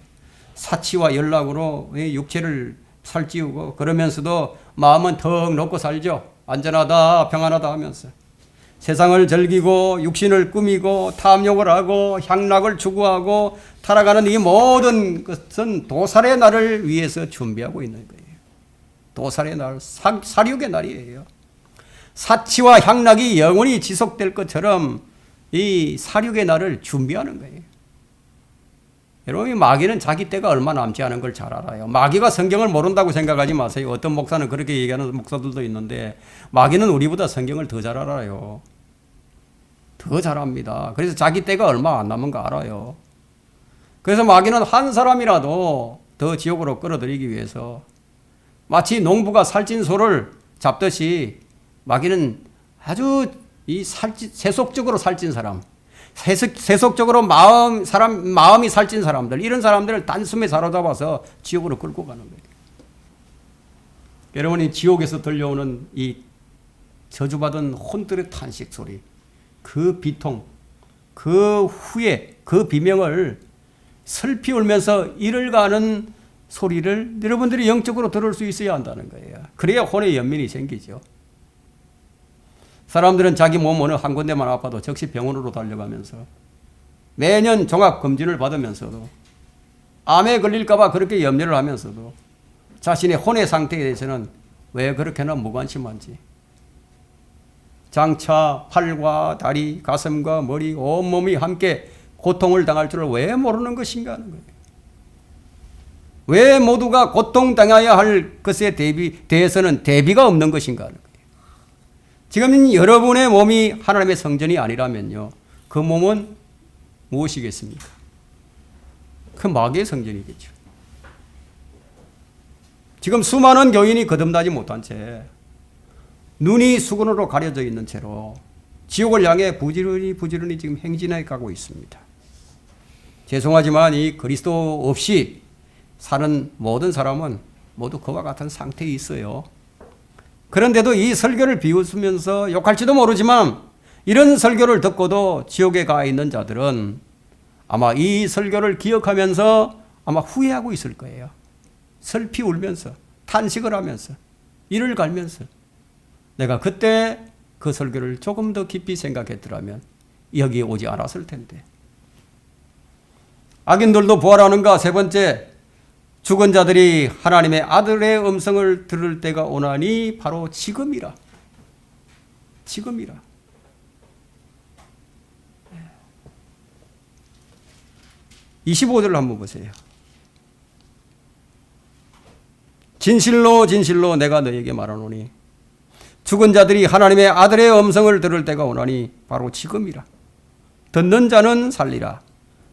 사치와 연락으로 육체를 살찌우고 그러면서도 마음은 턱 놓고 살죠. 안전하다 평안하다 하면서 세상을 즐기고 육신을 꾸미고 탐욕을 하고 향락을 추구하고 타락하는 이 모든 것은 도살의 날을 위해서 준비하고 있는 거예요. 도살의 날, 사륙의 날이에요. 사치와 향락이 영원히 지속될 것처럼 이 사륙의 날을 준비하는 거예요. 여러분, 마귀는 자기 때가 얼마 남지 않은 걸 잘 알아요. 마귀가 성경을 모른다고 생각하지 마세요. 어떤 목사는 그렇게 얘기하는 목사들도 있는데 마귀는 우리보다 성경을 더 잘 알아요. 더 잘합니다. 그래서 자기 때가 얼마 안 남은 거 알아요. 그래서 마귀는 한 사람이라도 더 지옥으로 끌어들이기 위해서 마치 농부가 살찐 소를 잡듯이 마귀는 아주 세속적으로 살찐 사람, 세속적으로 마음이 살찐 사람들, 이런 사람들을 단숨에 사로잡아서 지옥으로 끌고 가는 거예요. 여러분이 지옥에서 들려오는 이 저주받은 혼들의 탄식 소리, 그 비통, 그 후회, 그 비명을 슬피 울면서 이를 가는 소리를 여러분들이 영적으로 들을 수 있어야 한다는 거예요. 그래야 혼의 연민이 생기죠. 사람들은 자기 몸 어느 한 군데만 아파도 즉시 병원으로 달려가면서 매년 종합검진을 받으면서도 암에 걸릴까봐 그렇게 염려를 하면서도 자신의 혼의 상태에 대해서는 왜 그렇게나 무관심한지, 장차 팔과 다리, 가슴과 머리, 온몸이 함께 고통을 당할 줄을 왜 모르는 것인가 하는 거예요. 왜 모두가 고통당해야 할 것에 대해서는 대비가 없는 것인가 하는 거예요. 지금 여러분의 몸이 하나님의 성전이 아니라면요, 그 몸은 무엇이겠습니까? 그 마귀의 성전이겠죠. 지금 수많은 교인이 거듭나지 못한 채 눈이 수건으로 가려져 있는 채로 지옥을 향해 부지런히 지금 행진해 가고 있습니다. 죄송하지만 이 그리스도 없이 사는 모든 사람은 모두 그와 같은 상태에 있어요. 그런데도 이 설교를 비웃으면서 욕할지도 모르지만 이런 설교를 듣고도 지옥에 가 있는 자들은 아마 이 설교를 기억하면서 아마 후회하고 있을 거예요. 슬피 울면서 탄식을 하면서 이를 갈면서 내가 그때 그 설교를 조금 더 깊이 생각했더라면 여기에 오지 않았을 텐데. 악인들도 부활하는가? 세 번째, 죽은 자들이 하나님의 아들의 음성을 들을 때가 오나니 바로 지금이라. 지금이라. 25절을 한번 보세요. 진실로 진실로 내가 너에게 말하노니 죽은 자들이 하나님의 아들의 음성을 들을 때가 오나니 바로 지금이라. 듣는 자는 살리라.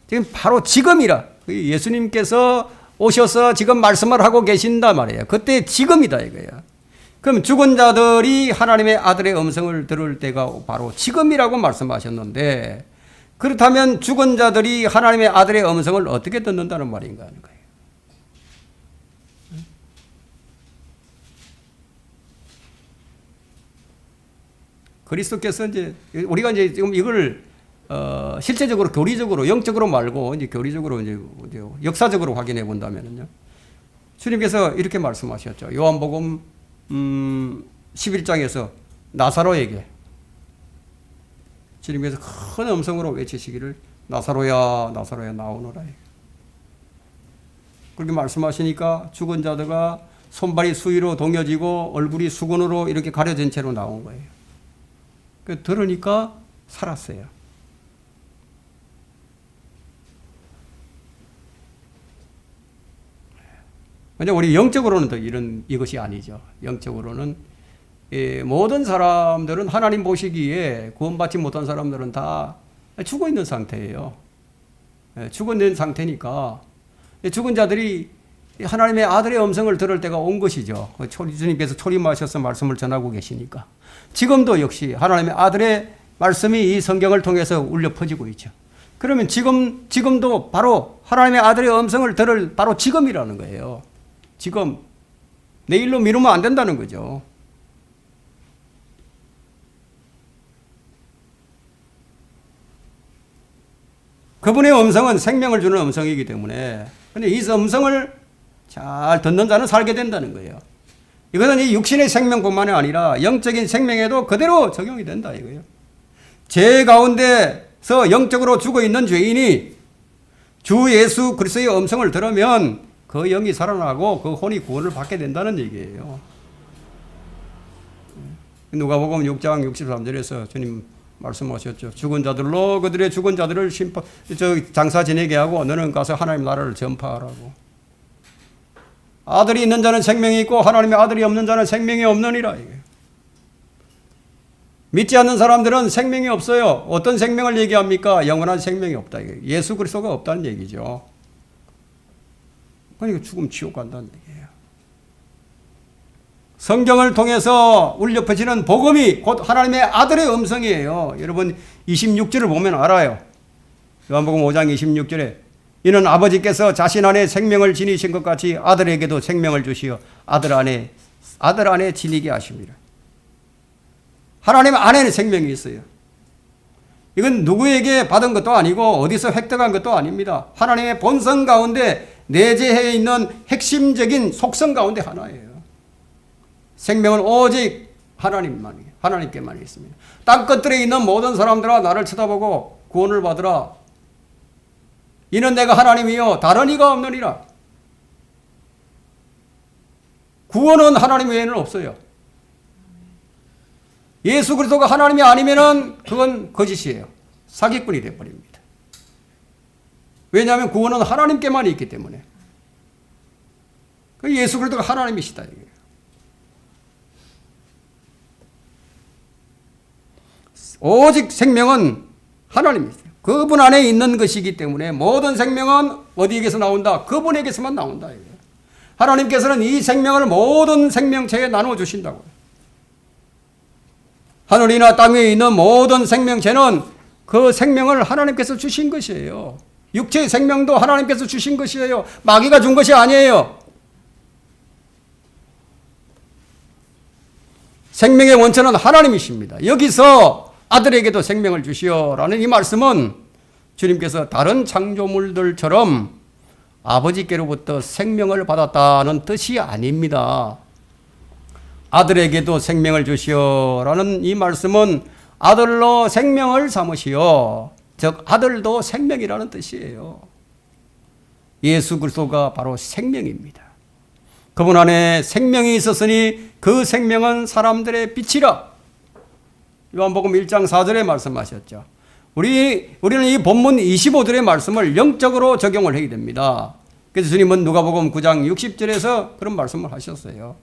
지금 바로 지금이라. 예수님께서 오셔서 지금 말씀을 하고 계신다 말이에요. 그때 지금이다 이거야. 그럼 죽은 자들이 하나님의 아들의 음성을 들을 때가 바로 지금이라고 말씀하셨는데, 그렇다면 죽은 자들이 하나님의 아들의 음성을 어떻게 듣는다는 말인가 하는 거예요. 그리스도께서 이제 우리가 이제 지금 이걸 실제적으로 교리적으로 영적으로 말고 이제 교리적으로 이제 역사적으로 확인해 본다면은요, 주님께서 이렇게 말씀하셨죠. 요한복음 11장에서 나사로에게 주님께서 큰 음성으로 외치시기를 나사로야 나사로야 나오너라. 그렇게 말씀하시니까 죽은 자들과 손발이 수위로 동여지고 얼굴이 수건으로 이렇게 가려진 채로 나온 거예요. 들으니까 살았어요. 근데 우리 영적으로는 또 이것이 아니죠. 영적으로는 모든 사람들은 하나님 보시기에 구원받지 못한 사람들은 다 죽어 있는 상태예요. 죽어 있는 상태니까 죽은 자들이 하나님의 아들의 음성을 들을 때가 온 것이죠. 주님께서 초림하셔서 말씀을 전하고 계시니까. 지금도 역시 하나님의 아들의 말씀이 이 성경을 통해서 울려 퍼지고 있죠. 그러면 지금도 바로 하나님의 아들의 음성을 들을 바로 지금이라는 거예요. 지금 내일로 미루면 안 된다는 거죠. 그분의 음성은 생명을 주는 음성이기 때문에, 근데 이 음성을 잘 듣는 자는 살게 된다는 거예요. 이것은 이 육신의 생명뿐만이 아니라 영적인 생명에도 그대로 적용이 된다 이거예요. 죄 가운데서 영적으로 죽어 있는 죄인이 주 예수 그리스도의 음성을 들으면 그 영이 살아나고 그 혼이 구원을 받게 된다는 얘기예요. 누가복음 6장 63절에서 주님 말씀하셨죠. 죽은 자들로 그들의 죽은 자들을 장사 지내게 하고 너는 가서 하나님 나라를 전파하라고. 아들이 있는 자는 생명이 있고 하나님의 아들이 없는 자는 생명이 없느니라. 믿지 않는 사람들은 생명이 없어요. 어떤 생명을 얘기합니까? 영원한 생명이 없다. 예수 그리스도가 없다는 얘기죠. 그러니까 죽으면 지옥 간다는 얘기예요. 성경을 통해서 울려 퍼지는 복음이 곧 하나님의 아들의 음성이에요. 여러분 26절을 보면 알아요. 요한복음 5장 26절에 이는 아버지께서 자신 안에 생명을 지니신 것 같이 아들에게도 생명을 주시어 아들 안에 지니게 하십니다. 하나님 안에는 생명이 있어요. 이건 누구에게 받은 것도 아니고 어디서 획득한 것도 아닙니다. 하나님의 본성 가운데 내재해 있는 핵심적인 속성 가운데 하나예요. 생명은 오직 하나님만이에요. 하나님께만 있습니다. 땅끝들에 있는 모든 사람들아 나를 쳐다보고 구원을 받으라. 이는 내가 하나님이요 다른 이가 없느니라. 구원은 하나님 외에는 없어요. 예수 그리스도가 하나님이 아니면은 그건 거짓이에요. 사기꾼이 되어버립니다. 왜냐하면 구원은 하나님께만 있기 때문에. 예수 그리스도가 하나님이시다 이거예요. 오직 생명은 하나님이세요. 그분 안에 있는 것이기 때문에 모든 생명은 어디에게서 나온다? 그분에게서만 나온다 이거예요. 하나님께서는 이 생명을 모든 생명체에 나누어 주신다고요. 하늘이나 땅 위에 있는 모든 생명체는 그 생명을 하나님께서 주신 것이에요. 육체의 생명도 하나님께서 주신 것이에요. 마귀가 준 것이 아니에요. 생명의 원천은 하나님이십니다. 여기서 아들에게도 생명을 주시오라는 이 말씀은 주님께서 다른 창조물들처럼 아버지께로부터 생명을 받았다는 뜻이 아닙니다. 아들에게도 생명을 주시오라는 이 말씀은 아들로 생명을 삼으시오. 즉 아들도 생명이라는 뜻이에요. 예수 그리스도가 바로 생명입니다. 그분 안에 생명이 있었으니 그 생명은 사람들의 빛이라. 요한복음 1장 4절에 말씀하셨죠. 우리는 이 본문 25절의 말씀을 영적으로 적용을 해야 됩니다. 그래서 주님은 누가복음 9장 60절에서 그런 말씀을 하셨어요.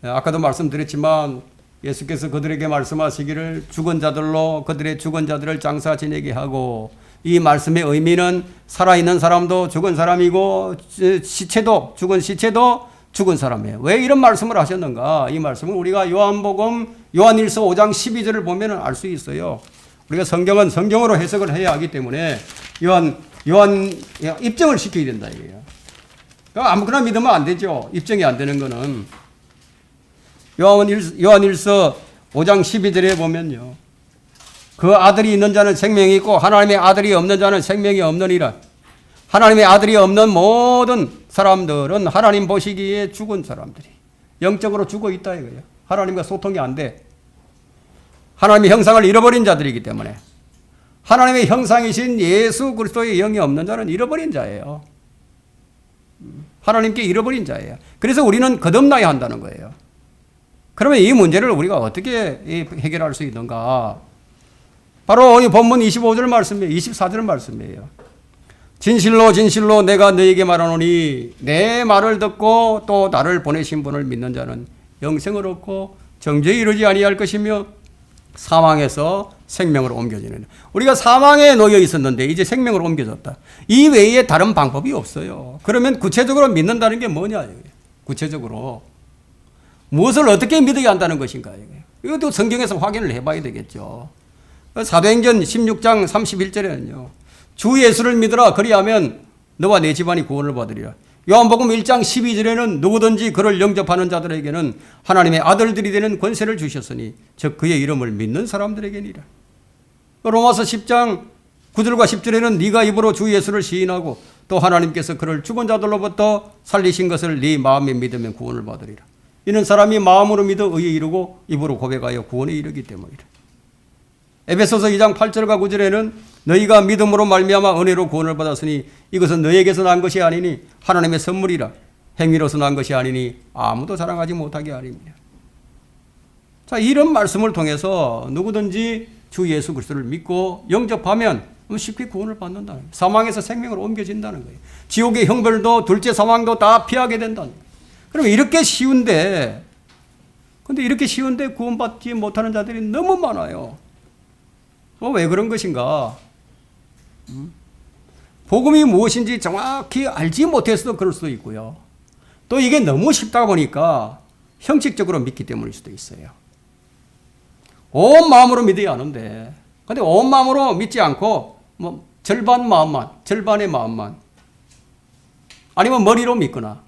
아까도 말씀드렸지만 예수께서 그들에게 말씀하시기를 죽은 자들로 그들의 죽은 자들을 장사 지내게 하고, 이 말씀의 의미는 살아있는 사람도 죽은 사람이고 시체도 죽은 시체도 죽은 사람이에요. 왜 이런 말씀을 하셨는가? 이 말씀은 우리가 요한일서 5장 12절을 보면 알 수 있어요. 우리가 성경은 성경으로 해석을 해야 하기 때문에 요한 입증을 시켜야 된다 이거예요. 그러니까 아무거나 믿으면 안 되죠. 입증이 안 되는 거는. 요한일서 5장 12절에 보면요. 그 아들이 있는 자는 생명이 있고 하나님의 아들이 없는 자는 생명이 없느니라. 하나님의 아들이 없는 모든 사람들은 하나님 보시기에 죽은 사람들이 영적으로 죽어 있다 이거예요. 하나님과 소통이 안 돼. 하나님의 형상을 잃어버린 자들이기 때문에. 하나님의 형상이신 예수 그리스도의 영이 없는 자는 잃어버린 자예요. 하나님께 잃어버린 자예요. 그래서 우리는 거듭나야 한다는 거예요. 그러면 이 문제를 우리가 어떻게 해결할 수 있는가? 바로 이 본문 25절 말씀이에요. 24절 말씀이에요. 진실로 진실로 내가 너에게 말하노니 내 말을 듣고 또 나를 보내신 분을 믿는 자는 영생을 얻고 정죄에 이르지 아니할 것이며 사망에서 생명으로 옮겨지는. 우리가 사망에 놓여 있었는데 이제 생명으로 옮겨졌다. 이 외에 다른 방법이 없어요. 그러면 구체적으로 믿는다는 게 뭐냐? 구체적으로 무엇을 어떻게 믿어야 한다는 것인가? 이것도 성경에서 확인을 해봐야 되겠죠. 사도행전 16장 31절에는요. 주 예수를 믿으라. 그리하면 너와 내 집안이 구원을 받으리라. 요한복음 1장 12절에는 누구든지 그를 영접하는 자들에게는 하나님의 아들들이 되는 권세를 주셨으니 즉 그의 이름을 믿는 사람들에게니라. 로마서 10장 9절과 10절에는 네가 입으로 주 예수를 시인하고 또 하나님께서 그를 죽은 자들로부터 살리신 것을 네 마음에 믿으면 구원을 받으리라. 이는 사람이 마음으로 믿어 의에 이르고 입으로 고백하여 구원에 이르기 때문이라. 에베소서 2장 8절과 9절에는 너희가 믿음으로 말미암아 은혜로 구원을 받았으니 이것은 너희에게서 난 것이 아니니 하나님의 선물이라. 행위로서 난 것이 아니니 아무도 자랑하지 못하게 하리니라. 자, 이런 말씀을 통해서 누구든지 주 예수 그리스도를 믿고 영접하면 쉽게 구원을 받는다는 거예요. 사망에서 생명으로 옮겨진다는 거예요. 지옥의 형벌도 둘째 사망도 다 피하게 된다는 거예요. 그럼 이렇게 쉬운데, 근데 이렇게 쉬운데 구원받지 못하는 자들이 너무 많아요. 왜 그런 것인가? 복음이 무엇인지 정확히 알지 못해서도 그럴 수도 있고요. 또 이게 너무 쉽다 보니까 형식적으로 믿기 때문일 수도 있어요. 온 마음으로 믿어야 하는데, 근데 온 마음으로 믿지 않고 뭐 절반 마음만, 절반의 마음만, 아니면 머리로 믿거나.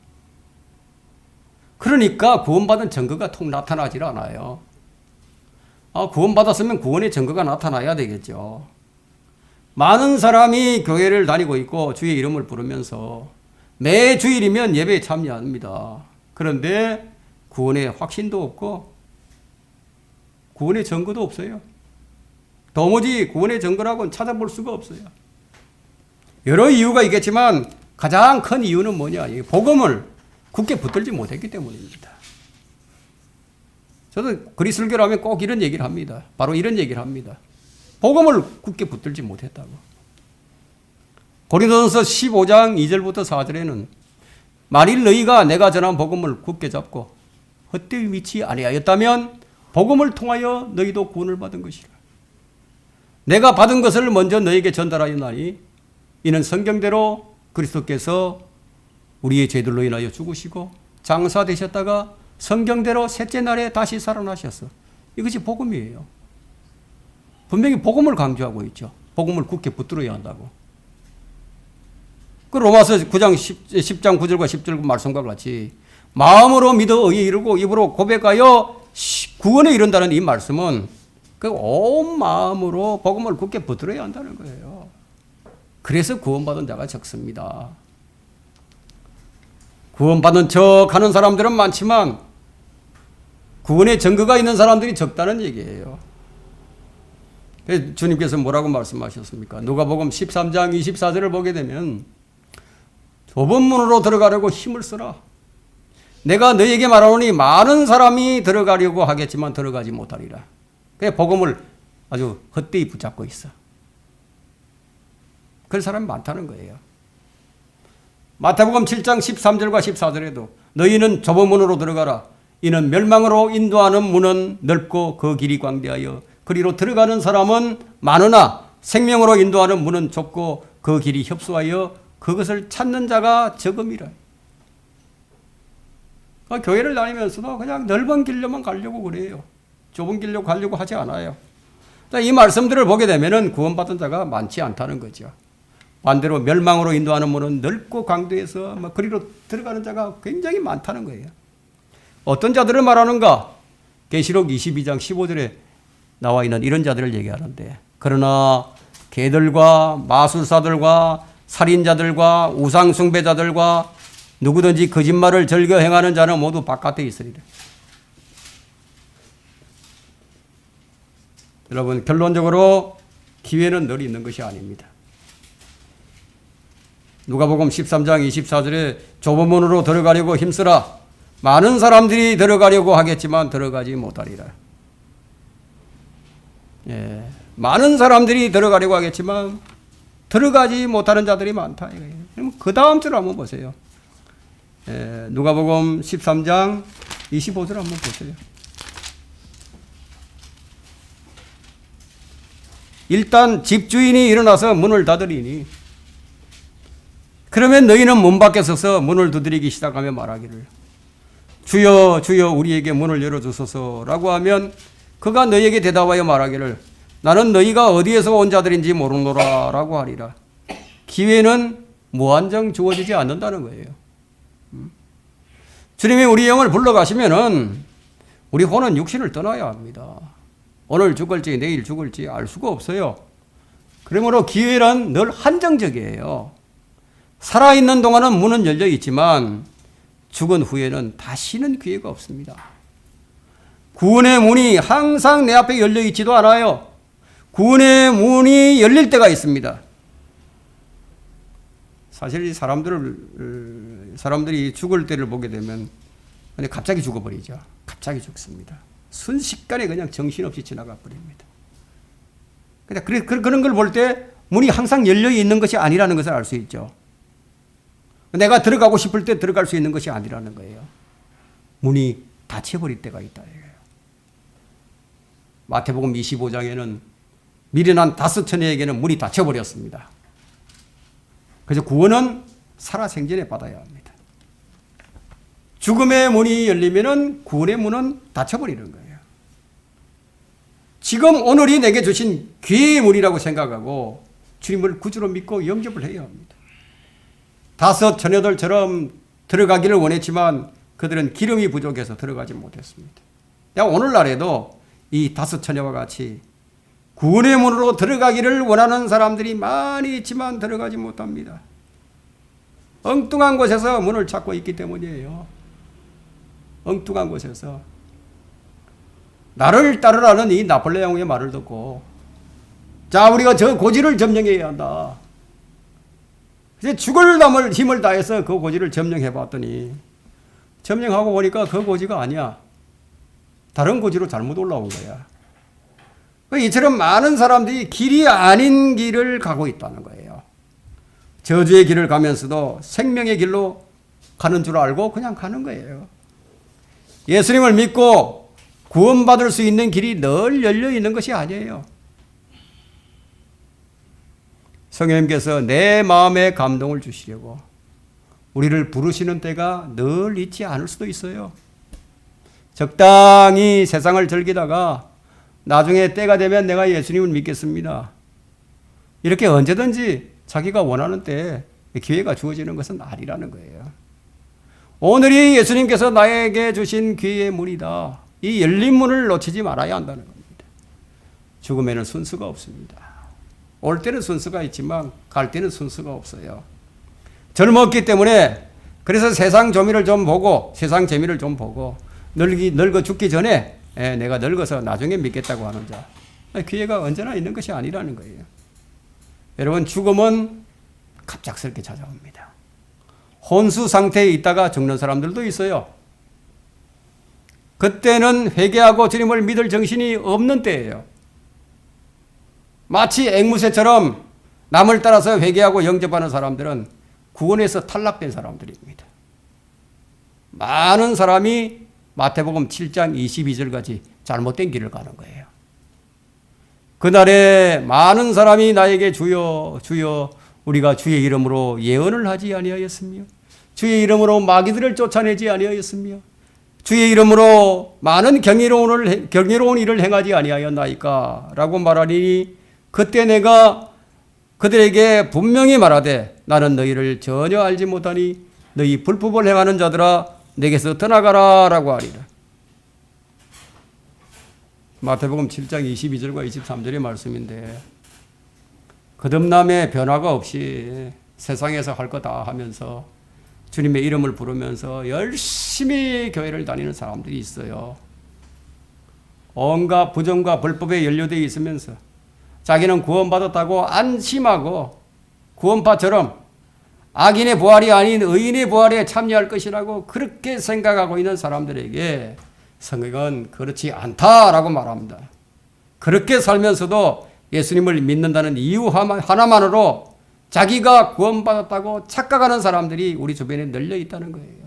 그러니까 구원받은 증거가 통 나타나질 않아요. 구원받았으면 구원의 증거가 나타나야 되겠죠. 많은 사람이 교회를 다니고 있고 주의 이름을 부르면서 매 주일이면 예배에 참여합니다. 그런데 구원의 확신도 없고 구원의 증거도 없어요. 도무지 구원의 증거라고는 찾아볼 수가 없어요. 여러 이유가 있겠지만 가장 큰 이유는 뭐냐? 이 복음을 굳게 붙들지 못했기 때문입니다. 저도 그리스도교를 하면 꼭 이런 얘기를 합니다. 바로 이런 얘기를 합니다. 복음을 굳게 붙들지 못했다고. 고린도전서 15장 2절부터 4절에는 만일 너희가 내가 전한 복음을 굳게 잡고 헛되이 미치 아니하였다면 복음을 통하여 너희도 구원을 받은 것이라. 내가 받은 것을 먼저 너희에게 전달하였나니 이는 성경대로 그리스도께서 우리의 죄들로 인하여 죽으시고 장사되셨다가 성경대로 셋째 날에 다시 살아나셨어. 이것이 복음이에요. 분명히 복음을 강조하고 있죠. 복음을 굳게 붙들어야 한다고. 그 로마서 9장 10장 9절과 10절 말씀과 같이 마음으로 믿어 의에 이르고 입으로 고백하여 구원에 이른다는 이 말씀은 그 온 마음으로 복음을 굳게 붙들어야 한다는 거예요. 그래서 구원받은 자가 적습니다. 구원받은 척 하는 사람들은 많지만 구원의 증거가 있는 사람들이 적다는 얘기예요. 주님께서 뭐라고 말씀하셨습니까? 누가복음 13장 24절을 보게 되면 좁은 문으로 들어가려고 힘을 써라. 내가 너희에게 말하노니 많은 사람이 들어가려고 하겠지만 들어가지 못하리라. 그래 복음을 아주 헛되이 붙잡고 있어. 그런 사람이 많다는 거예요. 마태복음 7장 13절과 14절에도 너희는 좁은 문으로 들어가라. 이는 멸망으로 인도하는 문은 넓고 그 길이 광대하여 그리로 들어가는 사람은 많으나 생명으로 인도하는 문은 좁고 그 길이 협소하여 그것을 찾는 자가 적음이라. 교회를 다니면서도 그냥 넓은 길로만 가려고 그래요. 좁은 길로 가려고 하지 않아요. 이 말씀들을 보게 되면 구원받은 자가 많지 않다는 거죠. 반대로 멸망으로 인도하는 문은 넓고 강도해서 그리로 들어가는 자가 굉장히 많다는 거예요. 어떤 자들을 말하는가? 계시록 22장 15절에 나와 있는 이런 자들을 얘기하는데 그러나 개들과 마술사들과 살인자들과 우상숭배자들과 누구든지 거짓말을 즐겨 행하는 자는 모두 바깥에 있으리라. 여러분 결론적으로 기회는 늘 있는 것이 아닙니다. 누가복음 13장 24절에 좁은 문으로 들어가려고 힘쓰라. 많은 사람들이 들어가려고 하겠지만 들어가지 못하리라. 예, 많은 사람들이 들어가려고 하겠지만 들어가지 못하는 자들이 많다. 그럼 그 다음 줄 한번 보세요. 예, 누가복음 13장 25절 한번 보세요. 일단 집주인이 일어나서 문을 닫으리니 그러면 너희는 문 밖에 서서 문을 두드리기 시작하며 말하기를 주여 주여 우리에게 문을 열어주소서라고 하면 그가 너희에게 대답하여 말하기를 나는 너희가 어디에서 온 자들인지 모르노라 라고 하리라. 기회는 무한정 주어지지 않는다는 거예요. 주님이 우리 영을 불러가시면은 우리 혼은 육신을 떠나야 합니다. 오늘 죽을지 내일 죽을지 알 수가 없어요. 그러므로 기회는 늘 한정적이에요. 살아있는 동안은 문은 열려 있지만 죽은 후에는 다시는 기회가 없습니다. 구원의 문이 항상 내 앞에 열려 있지도 않아요. 구원의 문이 열릴 때가 있습니다. 사실 사람들이 죽을 때를 보게 되면 갑자기 죽어버리죠. 갑자기 죽습니다. 순식간에 그냥 정신없이 지나가 버립니다. 그런 걸 볼 때 문이 항상 열려 있는 것이 아니라는 것을 알 수 있죠. 내가 들어가고 싶을 때 들어갈 수 있는 것이 아니라는 거예요. 문이 닫혀버릴 때가 있다. 마태복음 25장에는 미련한 5처녀에게는 문이 닫혀버렸습니다. 그래서 구원은 살아생전에 받아야 합니다. 죽음의 문이 열리면은 구원의 문은 닫혀버리는 거예요. 지금 오늘이 내게 주신 기회의 문이라고 생각하고 주님을 구주로 믿고 영접을 해야 합니다. 5 처녀들처럼 들어가기를 원했지만 그들은 기름이 부족해서 들어가지 못했습니다. 오늘날에도 이 5 처녀와 같이 구원의 문으로 들어가기를 원하는 사람들이 많이 있지만 들어가지 못합니다. 엉뚱한 곳에서 문을 찾고 있기 때문이에요. 엉뚱한 곳에서. 나를 따르라는 이 나폴레옹의 말을 듣고 자 우리가 저 고지를 점령해야 한다. 이제 죽을 남을 힘을 다해서 그 고지를 점령해 봤더니 점령하고 보니까 그 고지가 아니야. 다른 고지로 잘못 올라온 거야. 이처럼 많은 사람들이 길이 아닌 길을 가고 있다는 거예요. 저주의 길을 가면서도 생명의 길로 가는 줄 알고 그냥 가는 거예요. 예수님을 믿고 구원받을 수 있는 길이 늘 열려 있는 것이 아니에요. 성령님께서 내 마음에 감동을 주시려고 우리를 부르시는 때가 늘 있지 않을 수도 있어요. 적당히 세상을 즐기다가 나중에 때가 되면 내가 예수님을 믿겠습니다. 이렇게 언제든지 자기가 원하는 때에 기회가 주어지는 것은 아니라는 거예요. 오늘이 예수님께서 나에게 주신 기회의 문이다. 이 열린 문을 놓치지 말아야 한다는 겁니다. 죽음에는 순서가 없습니다. 올 때는 순서가 있지만 갈 때는 순서가 없어요. 젊었기 때문에 그래서 세상 조미를 좀 보고 세상 재미를 좀 보고 늙어 죽기 전에 내가 늙어서 나중에 믿겠다고 하는 자 기회가 언제나 있는 것이 아니라는 거예요. 여러분 죽음은 갑작스럽게 찾아옵니다. 혼수 상태에 있다가 죽는 사람들도 있어요. 그때는 회개하고 주님을 믿을 정신이 없는 때예요. 마치 앵무새처럼 남을 따라서 회개하고 영접하는 사람들은 구원에서 탈락된 사람들입니다. 많은 사람이 마태복음 7장 22절까지 잘못된 길을 가는 거예요. 그날에 많은 사람이 나에게 주여 주여 우리가 주의 이름으로 예언을 하지 아니하였으며 주의 이름으로 마귀들을 쫓아내지 아니하였으며 주의 이름으로 많은 경이로운 일을 행하지 아니하였나이까 라고 말하니 그때 내가 그들에게 분명히 말하되 나는 너희를 전혀 알지 못하니 너희 불법을 행하는 자들아 내게서 떠나가라 라고 하리라. 마태복음 7장 22절과 23절의 말씀인데 거듭남의 변화가 없이 세상에서 할 거 다 하면서 주님의 이름을 부르면서 열심히 교회를 다니는 사람들이 있어요. 온갖 부정과 불법에 연루되어 있으면서 자기는 구원받았다고 안심하고 구원파처럼 악인의 부활이 아닌 의인의 부활에 참여할 것이라고 그렇게 생각하고 있는 사람들에게 성경은 그렇지 않다라고 말합니다. 그렇게 살면서도 예수님을 믿는다는 이유 하나만으로 자기가 구원받았다고 착각하는 사람들이 우리 주변에 널려 있다는 거예요.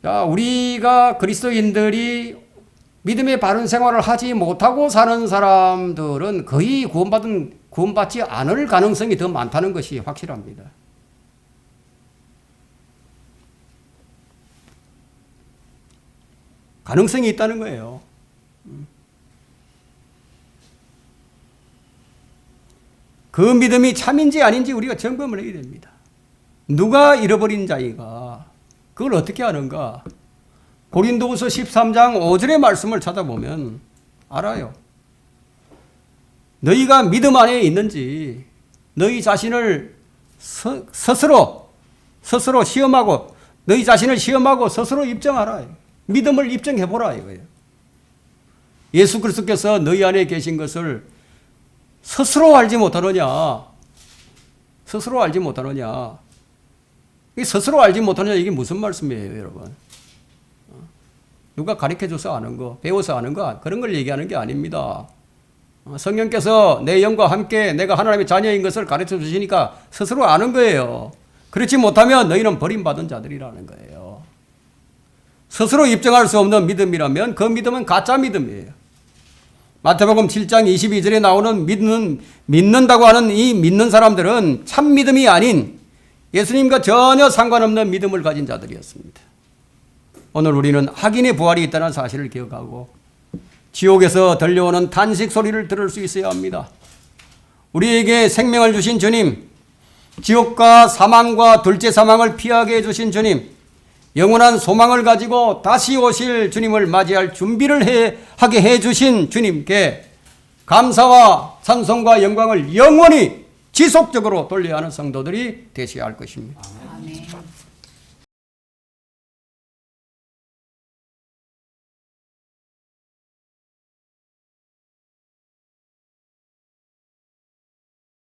자, 우리가 그리스도인들이 믿음의 바른 생활을 하지 못하고 사는 사람들은 거의 구원받지 않을 가능성이 더 많다는 것이 확실합니다. 가능성이 있다는 거예요. 그 믿음이 참인지 아닌지 우리가 점검을 해야 됩니다. 누가 잃어버린 자이가 그걸 어떻게 아는가? 고린도후서 13장 5절의 말씀을 찾아보면 알아요. 너희가 믿음 안에 있는지 너희 자신을 스스로 시험하고 너희 자신을 시험하고 스스로 입증하라. 믿음을 입증해보라 이거예요. 예수 그리스도께서 너희 안에 계신 것을 스스로 알지 못하느냐? 스스로 알지 못하느냐? 스스로 알지 못하느냐 이게 무슨 말씀이에요, 여러분? 누가 가르쳐줘서 아는 거, 배워서 아는 거 그런 걸 얘기하는 게 아닙니다. 성령께서 내 영과 함께 내가 하나님의 자녀인 것을 가르쳐 주시니까 스스로 아는 거예요. 그렇지 못하면 너희는 버림받은 자들이라는 거예요. 스스로 입증할 수 없는 믿음이라면 그 믿음은 가짜 믿음이에요. 마태복음 7장 22절에 나오는 믿는다고 하는 이 믿는 사람들은 참 믿음이 아닌 예수님과 전혀 상관없는 믿음을 가진 자들이었습니다. 오늘 우리는 악인의 부활이 있다는 사실을 기억하고 지옥에서 들려오는 탄식 소리를 들을 수 있어야 합니다. 우리에게 생명을 주신 주님, 지옥과 사망과 둘째 사망을 피하게 해주신 주님, 영원한 소망을 가지고 다시 오실 주님을 맞이할 준비를 하게 해주신 주님께 감사와 찬송과 영광을 영원히 지속적으로 돌려야 하는 성도들이 되셔야 할 것입니다.